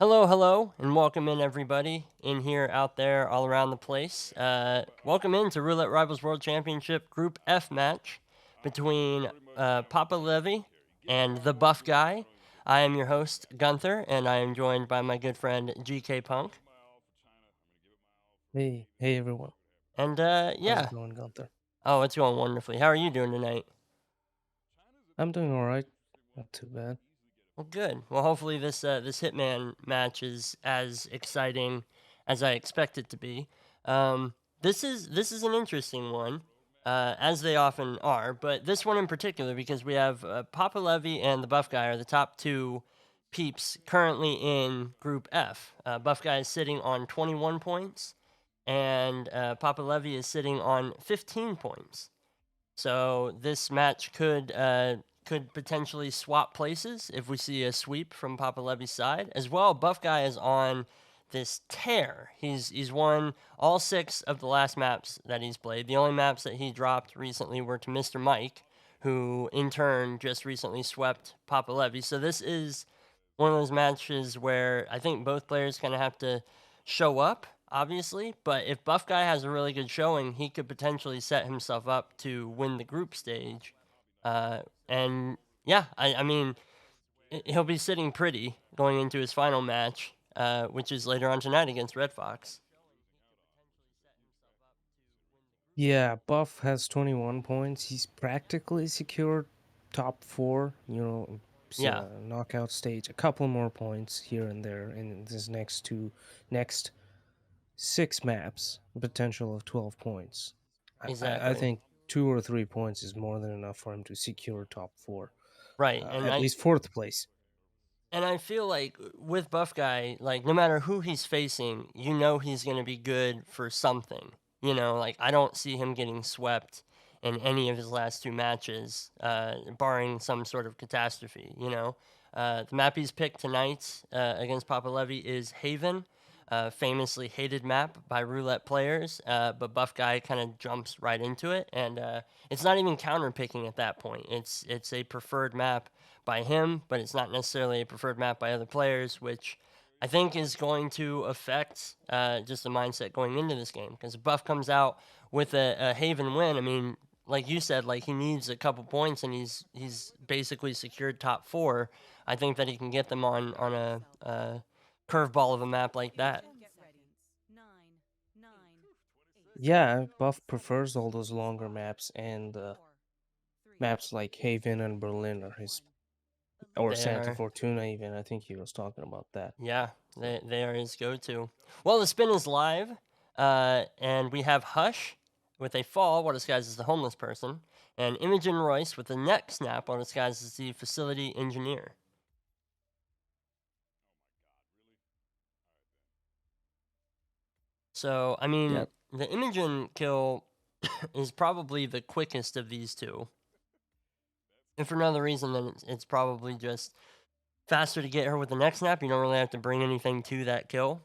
Hello, hello, and welcome in everybody in here, out there, all around the place. Welcome in to Roulette Rivals World Championship Group F match between PapaLevy and the Buff Guy. I am your host, Gunther, and I am joined by my good friend GKPunk. Hey everyone. And How's it yeah, going, Gunther? oh, it's going wonderfully. How are you doing tonight? I'm doing all right. Not too bad. Well, good. Well, hopefully this Hitman match is as exciting as I expect it to be. This is an interesting one, as they often are, but this one in particular because we have Papa Levy and the Buff Guy are the top two peeps currently in Group F. Buff Guy is sitting on 21 points, and Papa Levy is sitting on 15 points. So this match could potentially swap places if we see a sweep from PapaLevy's side. As well, Buff Guy is on this tear. He's won all 6 of the last maps that he's played. The only maps that he dropped recently were to Mr. Mike, who in turn just recently swept PapaLevy. So this is one of those matches where I think both players kind of have to show up, obviously. But if Buff Guy has a really good showing, he could potentially set himself up to win the group stage. And yeah, I mean, he'll be sitting pretty going into his final match, which is later on tonight against Red Fox. Yeah, Buff has 21 points. He's practically secured top 4, Yeah, knockout stage. A couple more points here and there in this next 6 maps, potential of 12 points. I exactly. think 2 or 3 points is more than enough for him to secure top 4. Right, At least 4th place. and I feel like with Buff Guy, like no matter who he's facing, you know he's going to be good for something. Like I don't see him getting swept in any of his last 2 matches, barring some sort of catastrophe. The map he's picked tonight against Papa Levy is Haven, famously hated map by roulette players, but Buff Guy kind of jumps right into it, and it's not even counter picking at that point. It's a preferred map by him, but it's not necessarily a preferred map by other players, which I think is going to affect just the mindset going into this game. Because if Buff comes out with a Haven win, I mean, like you said, like he needs a couple points and he's basically secured top 4. I think that he can get them on a curveball of a map like that. Yeah, Buff prefers all those longer maps, and maps like Haven and Berlin are his, or They Santa are, Fortuna even. I think he was talking about that. yeah, So they are his go-to. Well, the spin is live, and we have Hush with a fall while disguised as the homeless person, and Imogen Royce with a neck snap while disguised as the facility engineer. So, I yeah, mean, the Imogen kill is probably the quickest of these two. And for another reason, then it's probably just faster to get her with the neck snap. You don't really have to bring anything to that kill.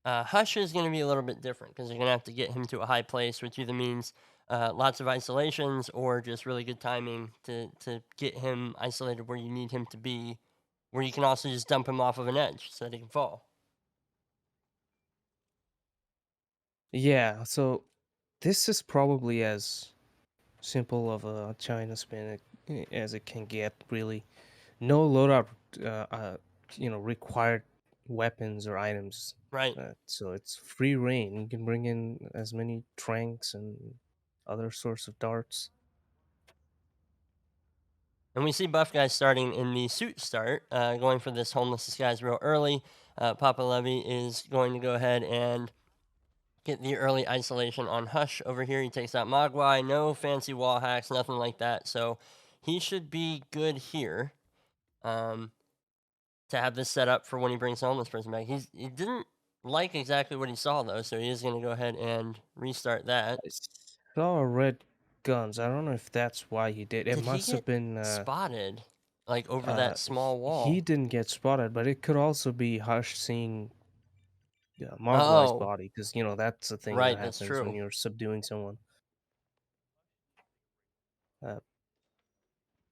Hush is going to be a little bit different because you're going to have to get him to a high place, which either means lots of isolations or just really good timing to get him isolated where you need him to be, where you can also just dump him off of an edge so that he can fall. yeah. So this is probably as simple of a China spin as it can get. Really, no loadout, required weapons or items. Right. So it's free reign. You can bring in as many tranks and other sorts of darts. And we see Buff Guy starting in the suit start, going for this homeless disguise real early. Papa Levy is going to go ahead and get the early isolation on Hush over here. He takes out Mogwai. No fancy wall hacks, nothing like that. So he should be good here, um, to have this set up for when he brings the homeless person back. He didn't like exactly what he saw, though, so he is going to go ahead and restart that. I saw red guns. I don't know if that's why he did. It Did he must have get been spotted, like, over that small he wall? didn't get spotted, but it could also be Hush seeing Mogwai's Oh, body, because that's a thing that right, that's happens when true. you're subduing someone. Uh,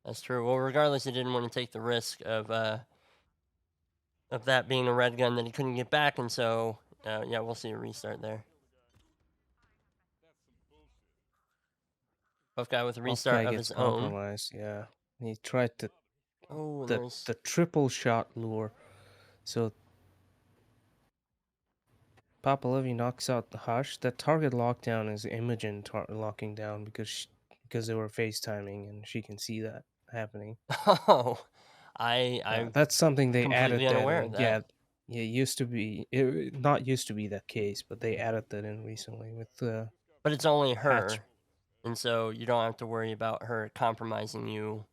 That's true. Well, regardless, he didn't want to take the risk of of that being a red gun that he couldn't get back, and so yeah, we'll see a restart there. Buff guy with a Buff restart guy of gets his own. compromised. Yeah, he tried Oh, and the there's the triple shot lure. So PapaLevy knocks out the Hush. That target lockdown is Imogen locking down because they were FaceTiming and she can see that happening. oh, Yeah, I'm that's something they added completely that unaware of in. that. Yeah, yeah, it used to be not used to be the case, but they added that in recently with But it's only Hatch. her, and so you don't have to worry about her compromising you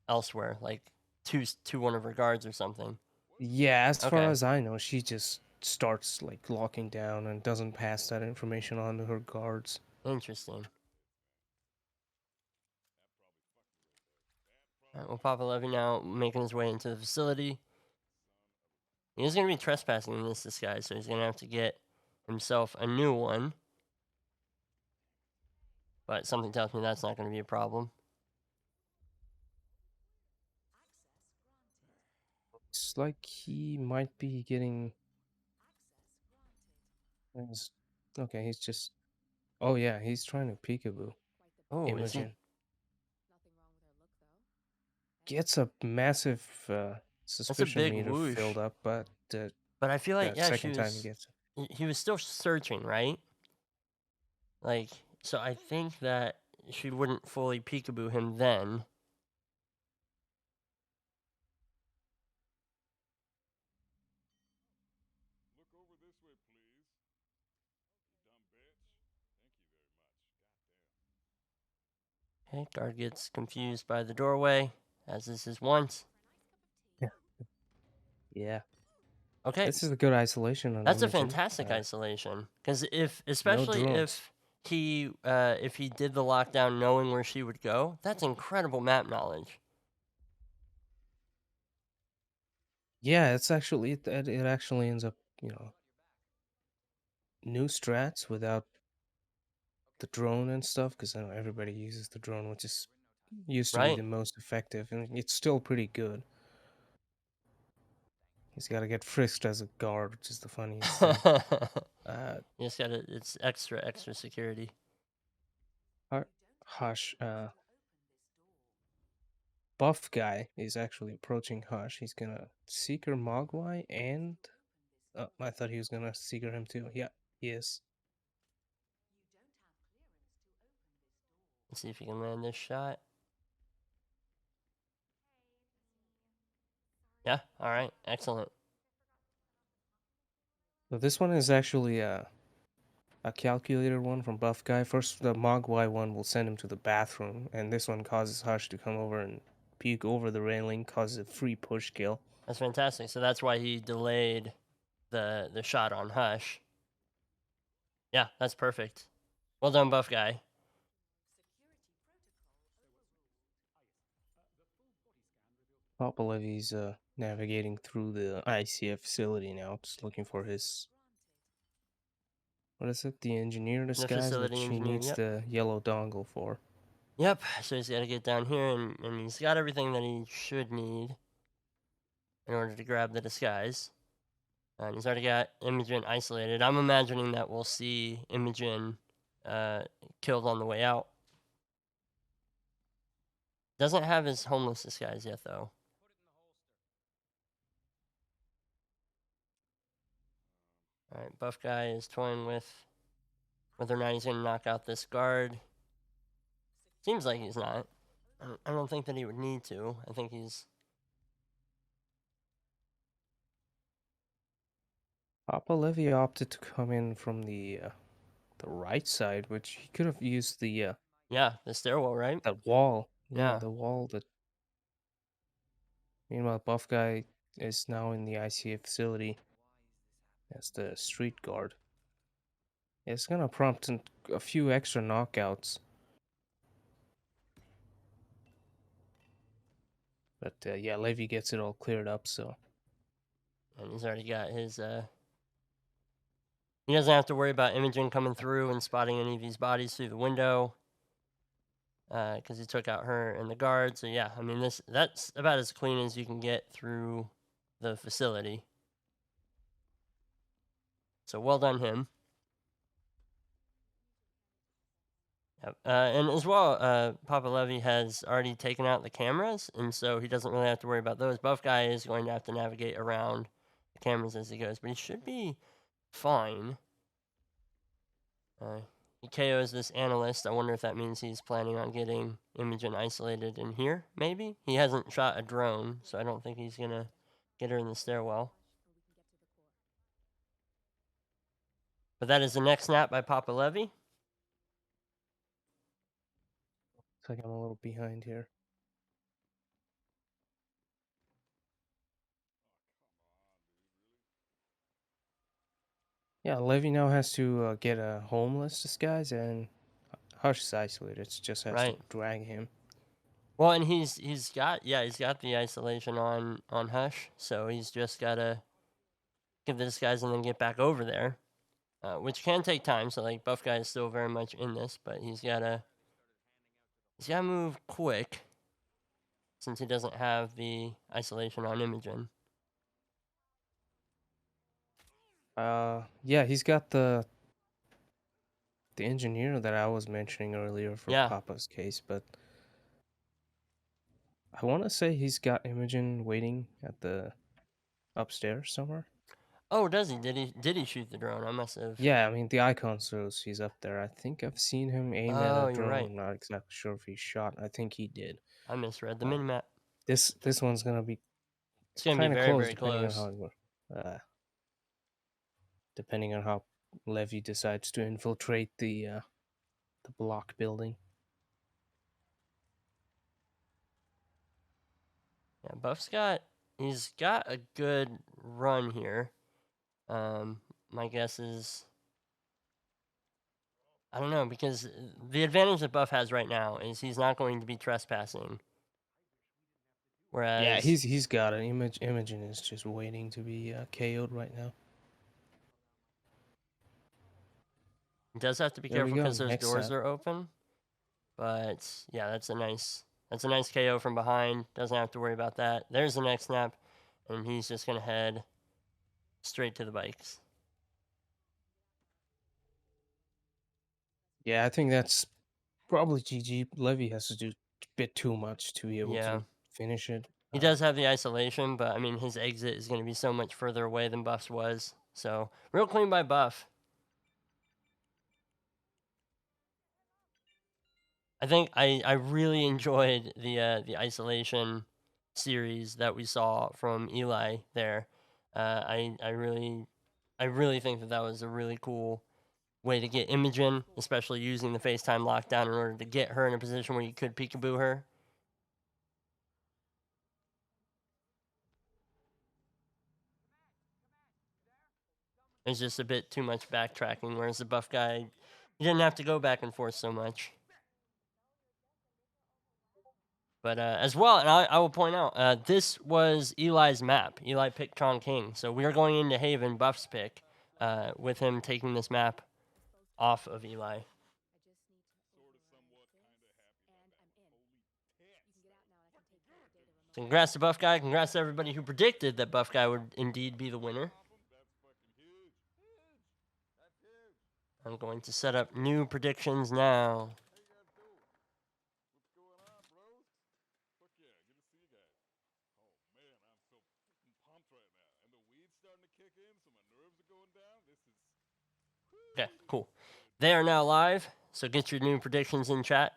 elsewhere, like to one of her guards or something. Yeah, as far Okay, as I know, she just starts like locking down and doesn't pass that information on to her guards. interesting. All right, well, PapaLevy now making his way into the facility. He is going to be trespassing in this disguise, so he's going to have to get himself a new one. But something tells me that's not going to be a problem. It's like he might be getting. Okay, he's just. Oh yeah, he's trying to peekaboo Oh, is he? Imogen. Gets a massive That's a suspicion big meter filled whoosh. up, but But I feel like, that yeah, second time he gets it. he was still searching, right? Like, so I think that she wouldn't fully peekaboo him then. Okay, guard gets confused by the doorway, as is his wont. Yeah, Okay, this is a good isolation on that's a Imogen. fantastic isolation. Because No especially drones. if he did the lockdown knowing where she would go, that's incredible map knowledge. Yeah, it actually ends up new strats without the drone and stuff because I know everybody uses the drone, which is used to be Right? the most effective, and it's still pretty good. He's got to get frisked as a guard, which is the funniest thing. Uh, You just gotta, it's extra security. Hush, buff guy is actually approaching Hush. He's gonna Seeker Mogwai and I thought he was gonna Seeker him too. Yeah, he is. Let's see if he can land this shot. Yeah, alright, excellent. So this one is actually a calculator one from Buff Guy. First, the Mogwai one will send him to the bathroom, and this one causes Hush to come over and puke over the railing, causes a free push kill. That's fantastic. So that's why he delayed the shot on Hush. Yeah, that's perfect. Well done, buff guy. PapaLevy's navigating through the ICF facility now, just looking for his. What is it? The engineer The disguise, facility which he engineer, needs yep. the yellow dongle for. Yep, so he's got to get down here, and he's got everything that he should need in order to grab the disguise. And he's already got Imogen isolated. I'm imagining that we'll see Imogen killed on the way out. Doesn't have his homeless disguise yet, though. Alright, buff guy is toying with whether or not he's going to knock out this guard. Seems like he's not. I don't think that he would need to. I think he's... PapaLevy opted to come in from the right side, which he could have used Yeah, the stairwell, right? that wall. Yeah, Yeah. the wall that. Meanwhile, Buff Guy is now in the ICA facility as the street guard. It's gonna prompt a few extra knockouts. But yeah, Levy gets it all cleared up, so. And he's already got his... He doesn't have to worry about Imogen coming through and spotting any of these bodies through the window. Because he took out her and the guard. So yeah, I mean, that's about as clean as you can get through the facility. So well done him. Yep. And as well, PapaLevy has already taken out the cameras, and so he doesn't really have to worry about those. Buff Guy is going to have to navigate around the cameras as he goes, but he should be fine. He KOs this analyst. I wonder if that means he's planning on getting Imogen isolated in here, maybe? He hasn't shot a drone, so I don't think he's going to get her in the stairwell. But that is the next snap by PapaLevy. Looks like I'm a little behind here. Yeah, Levy now has to get a homeless disguise, and Hush is isolated. It just has to Right. drag him. Well, and he's got the isolation on Hush, so he's just gotta give the disguise and then get back over there, which can take time. So like Buff Guy is still very much in this, but he's gotta move quick since he doesn't have the isolation on Imogen. Yeah, he's got the engineer that I was mentioning earlier for Yeah. Papa's case, but I want to say he's got Imogen waiting at the upstairs somewhere. Oh, does he? Did he shoot the drone? I must have. Yeah, I mean the icon shows he's up there. I think I've seen him aim at Oh, a you're drone. right. I'm not exactly sure if he shot. I think he did. I misread the Uh, minimap. this one's gonna be It's gonna be kind of very, close, very close. depending on how Levy decides to infiltrate the block building. Yeah, Buff's he's got a good run here. My guess is I don't know, because the advantage that Buff has right now is he's not going to be trespassing. Whereas Yeah, he's got an image. Imogen is just waiting to be KO'd right now. he does have to be There we careful go. because those Next doors snap. are open. But yeah, that's a nice KO from behind. Doesn't have to worry about that. There's the next snap, and he's just gonna head straight to the bikes. Yeah, I think that's probably GG. Levy has to do a bit too much to be able Yeah. to finish it. He does have the isolation, but I mean his exit is gonna be so much further away than Buff's was. So real clean by Buff. I think I really enjoyed the isolation series that we saw from Eli there. I really think that was a really cool way to get Imogen, especially using the FaceTime lockdown in order to get her in a position where you could peekaboo her. There's just a bit too much backtracking, whereas the Buff guy, he didn't have to go back and forth so much. But as well, and I will point out, this was Eli's map. Eli picked Chongqing, so we are going into Haven, Buff's pick, with him taking this map off of Eli. So congrats to Buff Guy. Congrats to everybody who predicted that Buff Guy would indeed be the winner. I'm going to set up new predictions now. Okay, cool. They are now live, so get your new predictions in chat.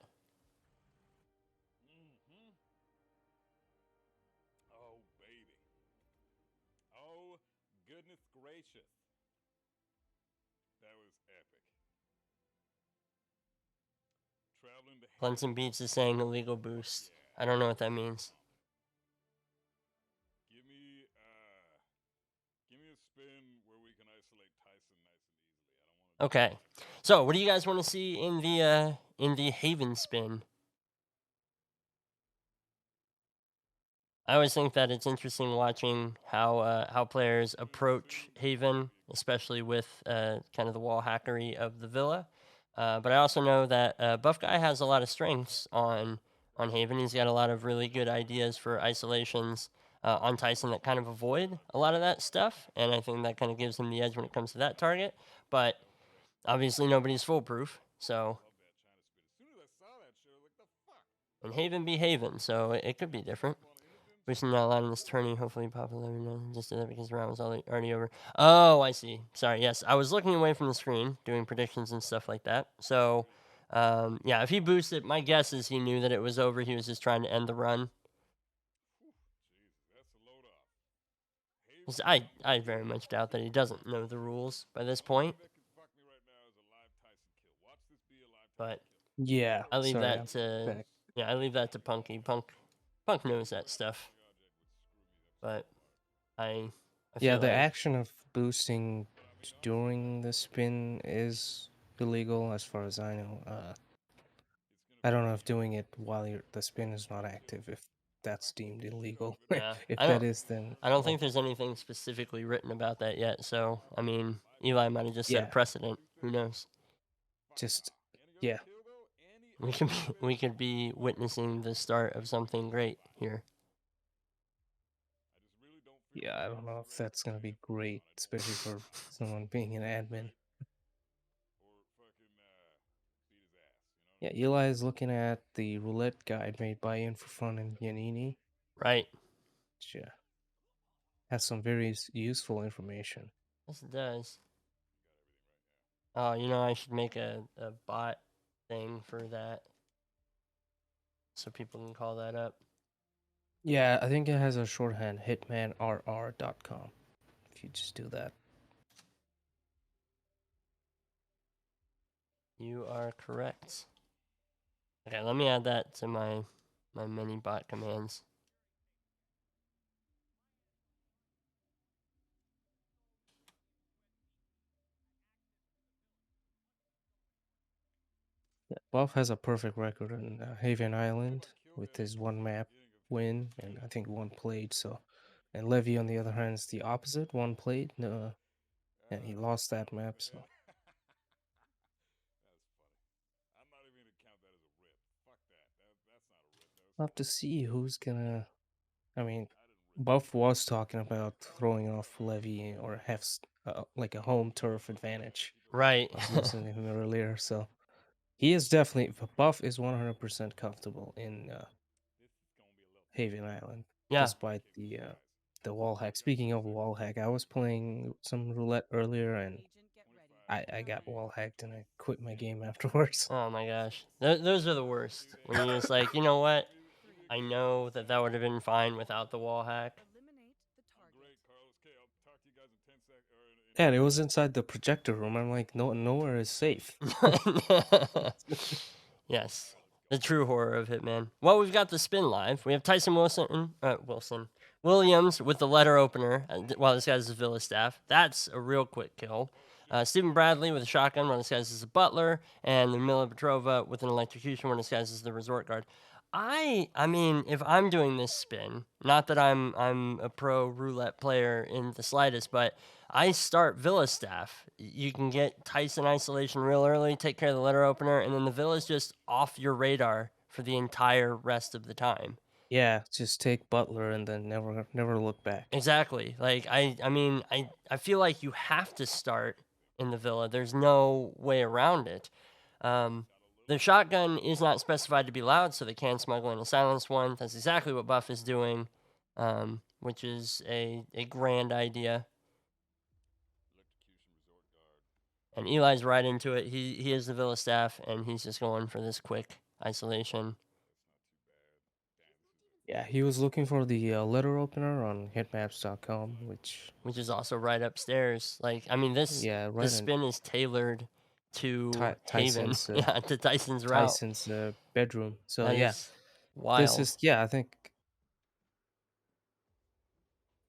Oh, baby. Oh, goodness gracious. That was epic. Traveling to Clemson Beats is saying illegal boost. I don't know what that means. Give me a spin where we can isolate Tyson nice and easily. I don't want Okay. So, what do you guys want to see in the Haven spin? I always think that it's interesting watching how players approach Haven, especially with kind of the wall hackery of the Villa. But I also know that Buff Guy has a lot of strengths on Haven. He's got a lot of really good ideas for isolations. on Tyson that kind of avoid a lot of that stuff, and I think that kind of gives him the edge when it comes to that target. But obviously, nobody's foolproof, so. And Haven be Haven, so it could be different. Wishing not allowed in this tourney. Hopefully, PapaLevy knows just did that because the round was already over. Oh, I see. Sorry. Yes, I was looking away from the screen, doing predictions and stuff like that. So, yeah, if he boosted, my guess is he knew that it was over. He was just trying to end the run. 'Cause I very much doubt that he doesn't know the rules by this point. But Yeah. I leave Sorry, that I'm to back. I leave that to Punky. Punk knows that stuff. But I Yeah, feel the like action of boosting during the spin is illegal, as far as I know. I don't know if doing it while the spin is not active, if that's deemed illegal. yeah, If I that don't is, then I don't well, think there's anything specifically written about that yet. So I mean, Eli might have just set a yeah, precedent. Who knows? just yeah, We could be witnessing the start of something great here. yeah. I don't know if that's gonna be great, especially for someone being an admin. Yeah, Eli is looking at the roulette guide made by In for Fun and Yanini, Right. which has some very useful information. Yes, it does. Oh, I should make a bot thing for that so people can call that up. Yeah, I think it has a shorthand, hitmanrr.com. If you just do that. You are correct. Okay, let me add that to my mini bot commands. Yeah, Buff has a perfect record in Haven Island with his one map win and I think one played. So, and Levy on the other hand is the opposite, one played, and he lost that map. So, we'll have to see who's gonna. I mean, Buff was talking about throwing off Levy or have like a home turf advantage. Right. I was listening to him earlier, so he is definitely. Buff is 100% comfortable in Haven Island, Yeah. despite the wall hack. Speaking of wall hack, I was playing some roulette earlier and I got wall hacked and I quit my game afterwards. Oh my gosh. Those are the worst. When you're just like, you know what? I know that would have been fine without the wall hack. And it was inside the projector room. I'm like, nowhere is safe. Yes. The true horror of Hitman. Well, we've got the spin live. We have Tyson Williams with the letter opener while this guy's a Villa staff. That's a real quick kill. Stephen Bradley with a shotgun while this guy's is a butler, and Ludmila Petrova with an electrocution when this guy's is the resort guard. I mean, if I'm doing this spin, not that I'm a pro roulette player in the slightest, but I start Villa staff. You can get Tyson isolation real early, take care of the letter opener, and then the Villa's just off your radar for the entire rest of the time. Yeah, just take Butler and then never look back. Exactly. Like I mean, I feel like you have to start in the Villa. There's no way around it. The shotgun is not specified to be loud, so they can smuggle in a silenced one. That's exactly what Buff is doing, which is a grand idea. And Eli's right into it. He is the Villa staff, and he's just going for this quick isolation. Yeah, he was looking for the letter opener on hitmaps.com, which is also right upstairs. Like, I mean, this spin is tailored to Haven, Tyson's to Tyson's route. Tyson's bedroom. So That yeah, is wild. this is I think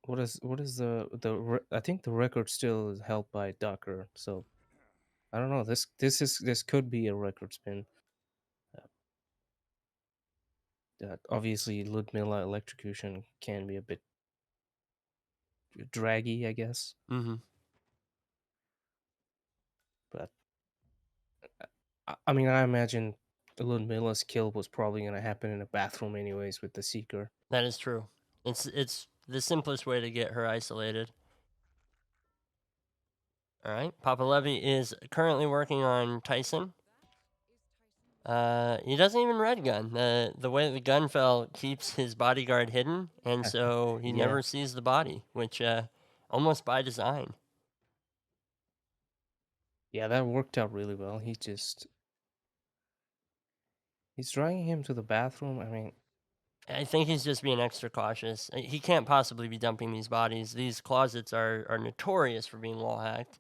what is I think the record still is held by Ducker. So I don't know. This could be a record spin. Obviously, Ludmilla electrocution can be a bit draggy, I guess. Mm-hmm. But I mean, I imagine Ludmilla's kill was probably gonna happen in a bathroom anyways with the seeker. That is true. It's the simplest way to get her isolated. All right, PapaLevy is currently working on Tyson. He doesn't even red gun. The way the gun fell keeps his bodyguard hidden, and so he Yeah. never sees the body, which almost by design. Yeah, that worked out really well. He's dragging him to the bathroom. I mean, I think he's just being extra cautious. He can't possibly be dumping these bodies. These closets are notorious for being wall hacked.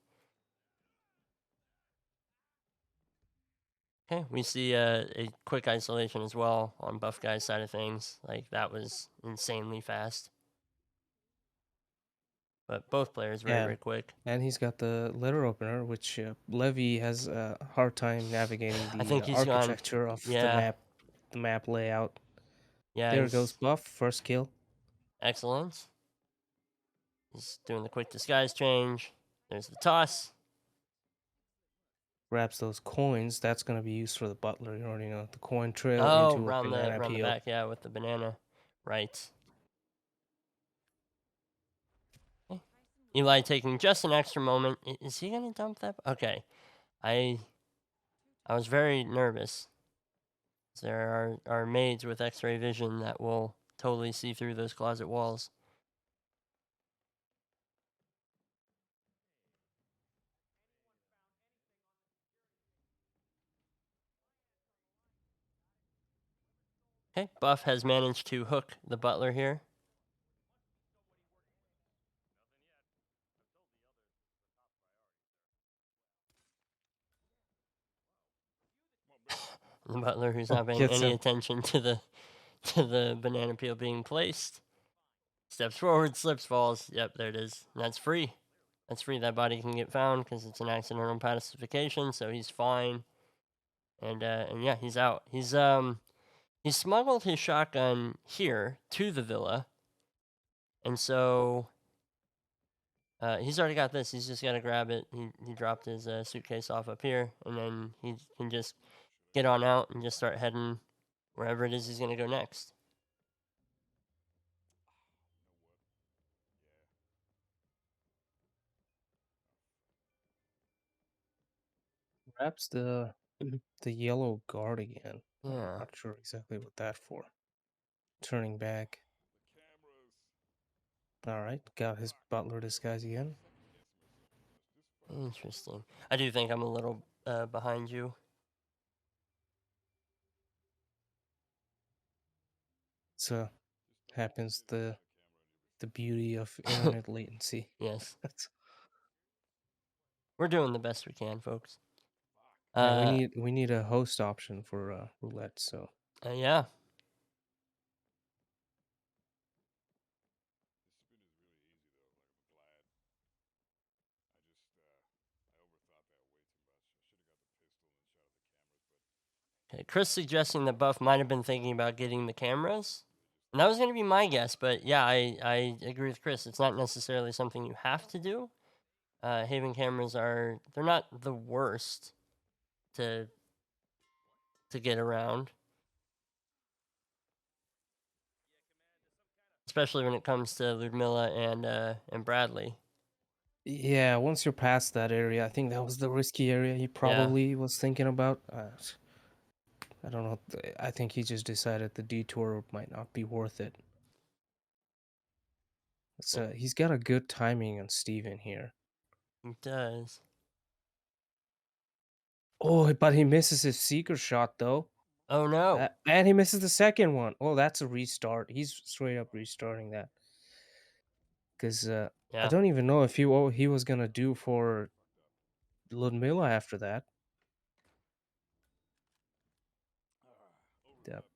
Okay, we see a quick isolation as well on Buff Guy's side of things. Like, that was insanely fast. But both players very, very quick. and he's got the letter opener, which Levy has a hard time navigating I think the he's gone. architecture of Yeah. the map layout. Yeah, There goes Buff, first kill. Excellent. He's doing the quick disguise change. There's the toss. Grabs those coins. That's gonna be used for the butler. You already know the coin trail Oh, into a around banana the peel. back, yeah, with the banana. Right. Okay. Eli taking just an extra moment. Is he gonna dump that? Okay. I was very nervous. There are maids with X-ray vision that will totally see through those closet walls. Okay, Buff has managed to hook the butler here. The butler who's not paying any attention to the banana peel being placed. Steps forward, slips, falls. Yep, there it is. And that's free. That's free. That body can get found because it's an accidental pacification, so he's fine. And yeah, he's out. He smuggled his shotgun here to the villa, and so he's already got this. He's just got to grab it. He dropped his suitcase off up here, and then he can just get on out and just start heading wherever it is he's gonna go next. Grabs the yellow guard again. Yeah. I'm not sure exactly what that for. Turning back. All right, got his butler disguise again. Interesting. I do think I'm a little behind you. So happens the beauty of internet latency. Yes. We're doing the best we can, folks. Yeah, we need a host option for roulette. So yeah. Okay, Chris suggesting that Buff might have been thinking about getting the cameras. And that was going to be my guess, but yeah, I agree with Chris. It's not necessarily something you have to do. Haven cameras they're not the worst to get around. Especially when it comes to Ludmilla and Bradley. yeah, once you're past that area, I think that was the risky area he probably was thinking about. I don't know. I think he just decided the detour might not be worth it. So he's got a good timing on Steven here. He does. Oh, but he misses his seeker shot though. Oh no! And he misses the second one. Oh, that's a restart. He's straight up restarting that. Because I don't even know if he was gonna do for Ludmilla after that.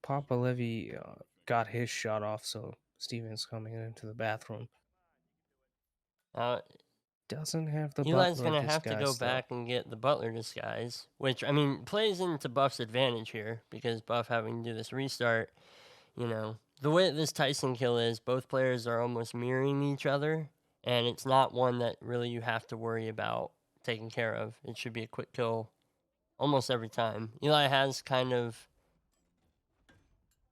PapaLevy got his shot off, so Steven's coming into the bathroom. Doesn't have the Eli's butler gonna have to go disguise, though. back and get the butler disguise, which I mean plays into Buff's advantage here because Buff having to do this restart. You know, the way that this Tyson kill is, both players are almost mirroring each other, and it's not one that really you have to worry about taking care of. It should be a quick kill almost every time. Eli has kind of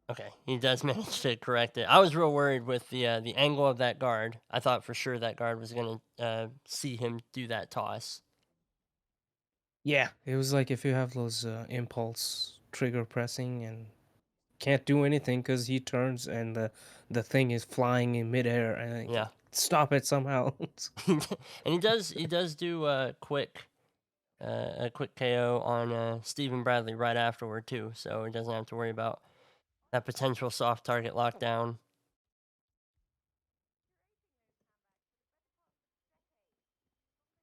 Okay, he does manage to correct it. I was real worried with the angle of that guard. I thought for sure that guard was gonna see him do that toss. Yeah, it was like if you have those impulse trigger pressing and can't do anything because he turns and the thing is flying in midair and Yeah, stop it somehow. and he does do a quick KO on Stephen Bradley right afterward too, so he doesn't have to worry about that potential soft target lockdown.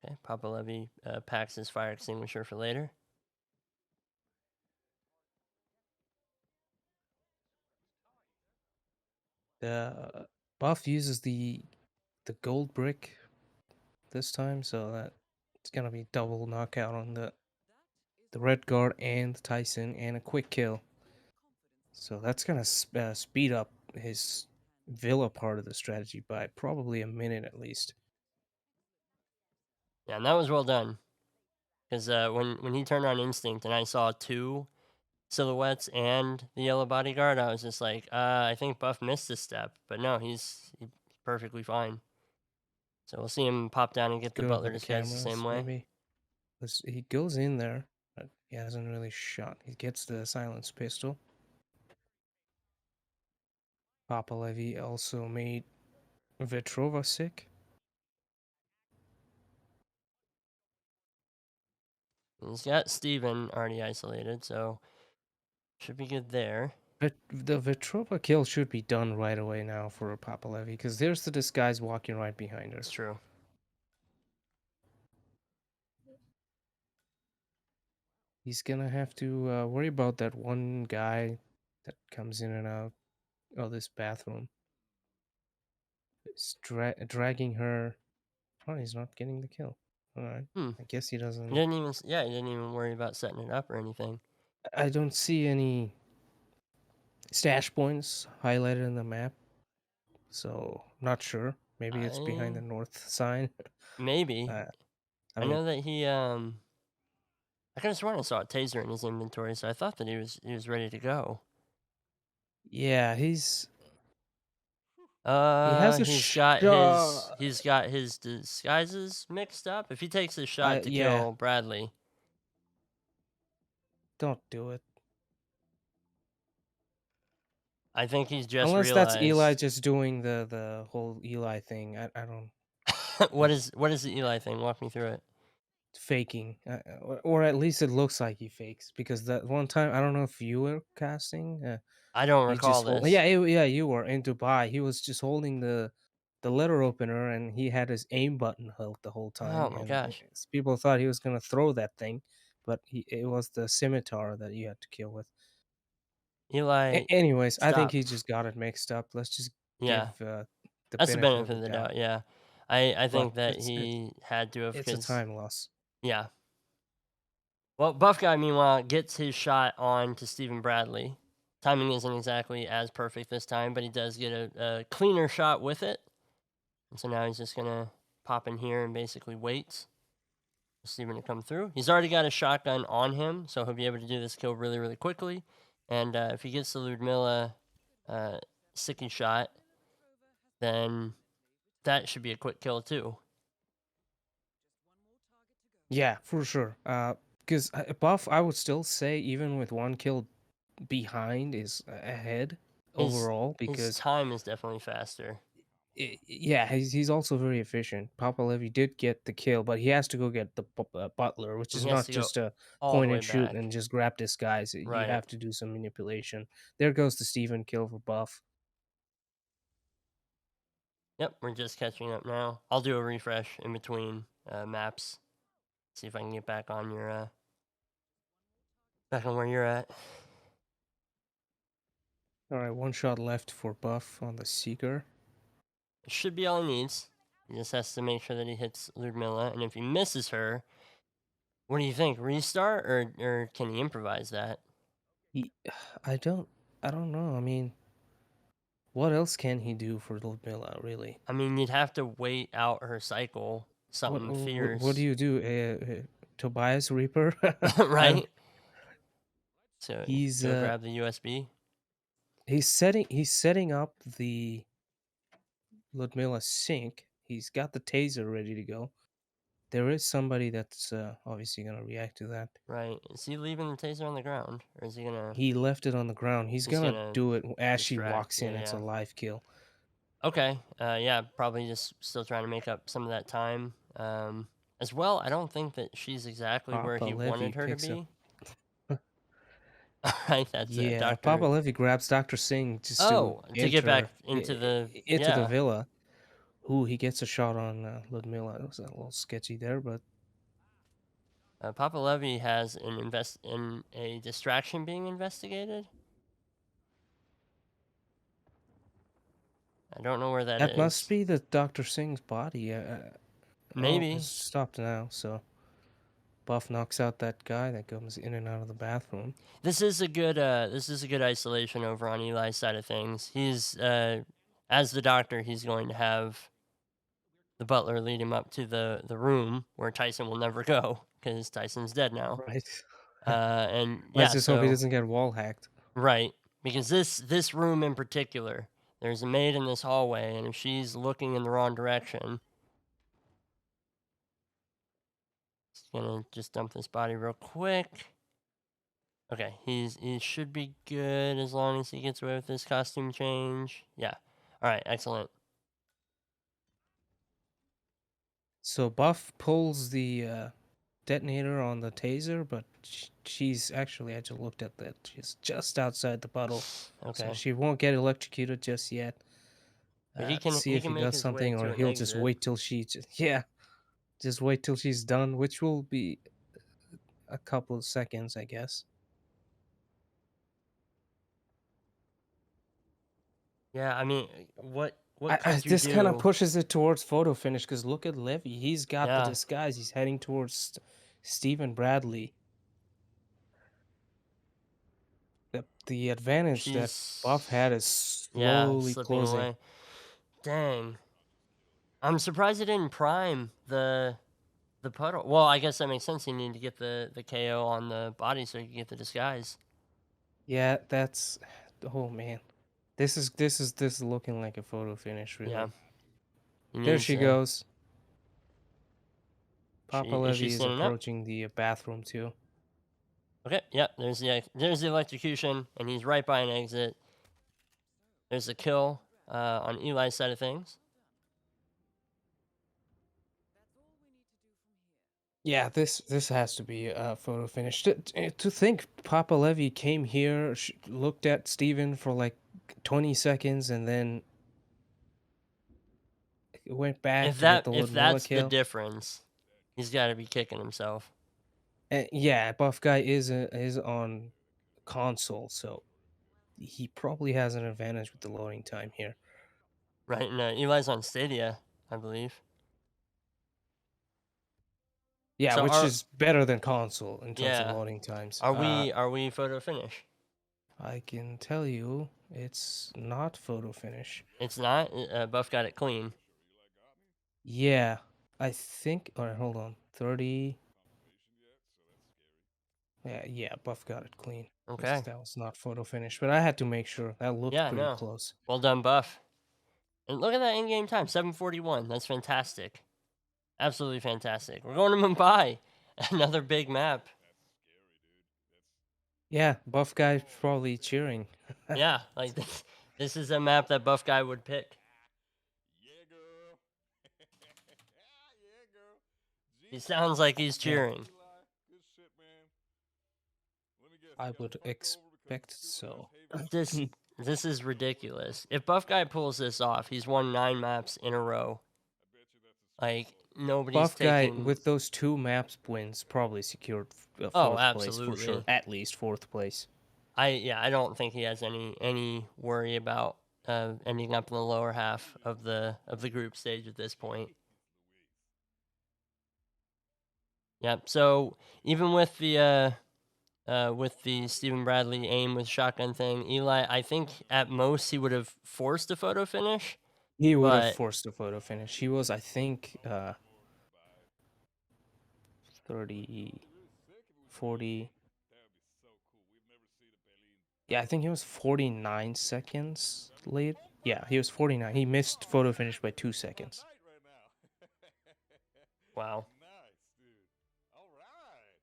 Okay, PapaLevy packs his fire extinguisher for later. The buff uses the gold brick this time, so that it's gonna be double knockout on the red guard and Tyson and a quick kill. So that's gonna speed up his Villa part of the strategy by probably a minute at least. Yeah, and that was well done because when he turned on instinct and I saw two silhouettes and the yellow bodyguard, I was just like, I think Buff missed a step, but no, he's perfectly fine. So we'll see him pop down and get the Good butler over the disguise the same cameras, way. maybe. He goes in there, but he hasn't really shot. He gets the silence pistol. PapaLevy also made Vetrova sick. And he's got Steven already isolated, so should be good there. But the Vetrova kill should be done right away now for PapaLevy, because there's the disguise walking right behind her. It's true. He's gonna have to worry about that one guy that comes in and out of this bathroom. He's dragging her. Oh, he's not getting the kill. Alright. I guess he He doesn't. didn't even, yeah, he didn't even worry about setting it up or anything. I don't see any stash points highlighted in the map, so not sure. Maybe it's behind the north sign. Maybe. I I mean, know that he I could have sworn I saw a taser in his inventory, so I thought that he was ready to go. yeah, he has a He's shot. got his disguises mixed up. If he takes his shot to Yeah, kill Bradley, don't do it. I think he's just Unless that's Eli realized. just doing the whole Eli thing. I don't What is the Eli thing? Walk me through it. faking, or at least it looks like he fakes because that one time I don't know if you were casting. I don't He recall just hold. this. Yeah, you were in Dubai. He was just holding the letter opener and he had his aim button held the whole Oh time. my And gosh. people thought he was gonna throw that thing, but it was the scimitar that you had to kill with. Eli, Anyways, I think stop. he just got it mixed up. Let's just Yeah, give the that's the benefit of benefit the of the doubt. doubt. Yeah, I But think that he had to have it's a because time loss. yeah. Well, Buff Guy meanwhile gets his shot on to Stephen Bradley. Timing isn't exactly as perfect this time, but he does get a cleaner shot with it. And so now he's just gonna pop in here and basically wait for Stephen to come through. He's already got a shotgun on him, so he'll be able to do this kill really, really quickly. And if he gets the Ludmilla sicky shot, then that should be a quick kill too. Yeah, for sure. Because Buff, I would still say even with one kill behind is ahead His overall his because time is definitely faster. yeah, he's also very efficient. PapaLevy did get the kill, but he has to go get the butler, which And is he has not to go just a all the point way and shoot back. and just grab this guys. You Right. have to do some manipulation. There goes the Steven kill for Buff. Yep, we're just catching up now. I'll do a refresh in between maps. See if I can get back on your back on where you're at. All right, one shot left for Buff on the Seeker. It should be all he needs. He just has to make sure that he hits Ludmilla, and if he misses her, what do you think? Restart or can he improvise that? He, I don't know. I mean, what else can he do for Ludmilla, really? I mean, you'd have to wait out her cycle. Something What do fierce, you do? Tobias Reaper? right? So He's go grab the USB. He's setting up the Ludmilla sink. He's got the taser ready to go. There is somebody that's obviously gonna react to that. Right. Is he leaving the taser on the ground, or is he gonna? He left it on the ground. He's He's gonna gonna do it as she distract. walks in. Yeah, It's a yeah. live kill. Okay. Yeah. Probably just still trying to make up some of that time. As well, I don't think that she's exactly where he PapaLevy wanted her to picks up. be. Right. That's Yeah, Doctor. PapaLevy grabs Dr. Singh just to Oh, to get back enter into the into the yeah. villa. Ooh, he gets a shot on Ludmilla. It was a little sketchy there, but PapaLevy has in a distraction being investigated. I don't know where that that must is. be the Dr. Singh's body. Oh, it's Maybe. stopped now, so Buff knocks out that guy that comes in and out of the bathroom. This is a good isolation over on Eli's side of things. He's as the doctor, he's going to have the butler lead him up to the room where Tyson will never go because Tyson's dead now. Right. And Let's yeah, just hope he so doesn't get wall hacked. right, because this room in particular, there's a maid in this hallway, and if she's looking in the wrong direction, just gonna just dump this body real quick. Okay, he should be good as long as he gets away with this costume change. Yeah. All right, excellent. So Buff pulls the detonator on the taser, but she's actually, I just looked at that. She's just outside the puddle, so Okay. she won't get electrocuted just yet. But he See if he can make does his way something, to or an he'll just exit. wait till just wait till she's done, which will be a couple of seconds, I guess. Yeah, I mean, what could you This kind of do? pushes it towards photo finish because look at Levy. He's got the Yeah, disguise. He's heading towards Stephen Bradley. The advantage that Buff had she's is yeah, slowly slipping closing. away. Dang. I'm surprised it didn't prime the puddle. Well, I guess that makes sense. You need to get the KO on the body so you can get the disguise. Yeah, that's. Oh man, this is looking like a photo finish. Yeah. Really, He there needs she goes. Papa is she Levy is standing up? approaching the bathroom too. Okay, yep, there's the electrocution, and he's right by an exit. There's a kill on Eli's side of things. Yeah, this has to be a photo finish. To think Papa Levy came here, looked at Steven for like 20 seconds, and then went back to get the If Ludmilla that's the kill. difference, he's got to be kicking himself. And yeah, Buff Guy is on console, so he probably has an advantage with the loading time here. Right, and Eli's on Stadia, I believe. Yeah, So which is better than console in terms of yeah, loading times. are we photo finish? I can tell you it's not photo finish. It's not. Buff got it clean. Yeah, I think. All right, hold on. 30. Yeah, Buff got it clean. Okay. That was not photo finish, but I had to make sure. That looked Yeah, pretty no. close. Well done, Buff. And look at that in-game time, 7:41. That's fantastic. Absolutely fantastic. We're going to Mumbai. Another big map. Yeah, Buff Guy's probably cheering. Yeah, like this is a map that Buff Guy would pick. Yeah, girl. Yeah, girl. He sounds like he's Yeah. cheering. Good shit, man. Let me guess. I you got would fucked over expect because so. This is ridiculous. If Buff Guy pulls this off, he's won 9 maps in a row. I bet you that's a Like nobody's Buff Guy taking. with those 2 maps wins probably secured Oh, fourth place for sure. absolutely. At least fourth place. I don't think he has any worry about ending up in the lower half of the group stage at this point. Yep. So even with the Stephen Bradley aim with shotgun thing, Eli, I think at most he would have forced a photo finish. He would have But forced a photo finish. He was, I think, 30, 40. Yeah, I think he was 49 seconds late. Yeah, he was 49. He missed photo finish by 2 seconds. Tight right now. Wow. Nice, dude. All right.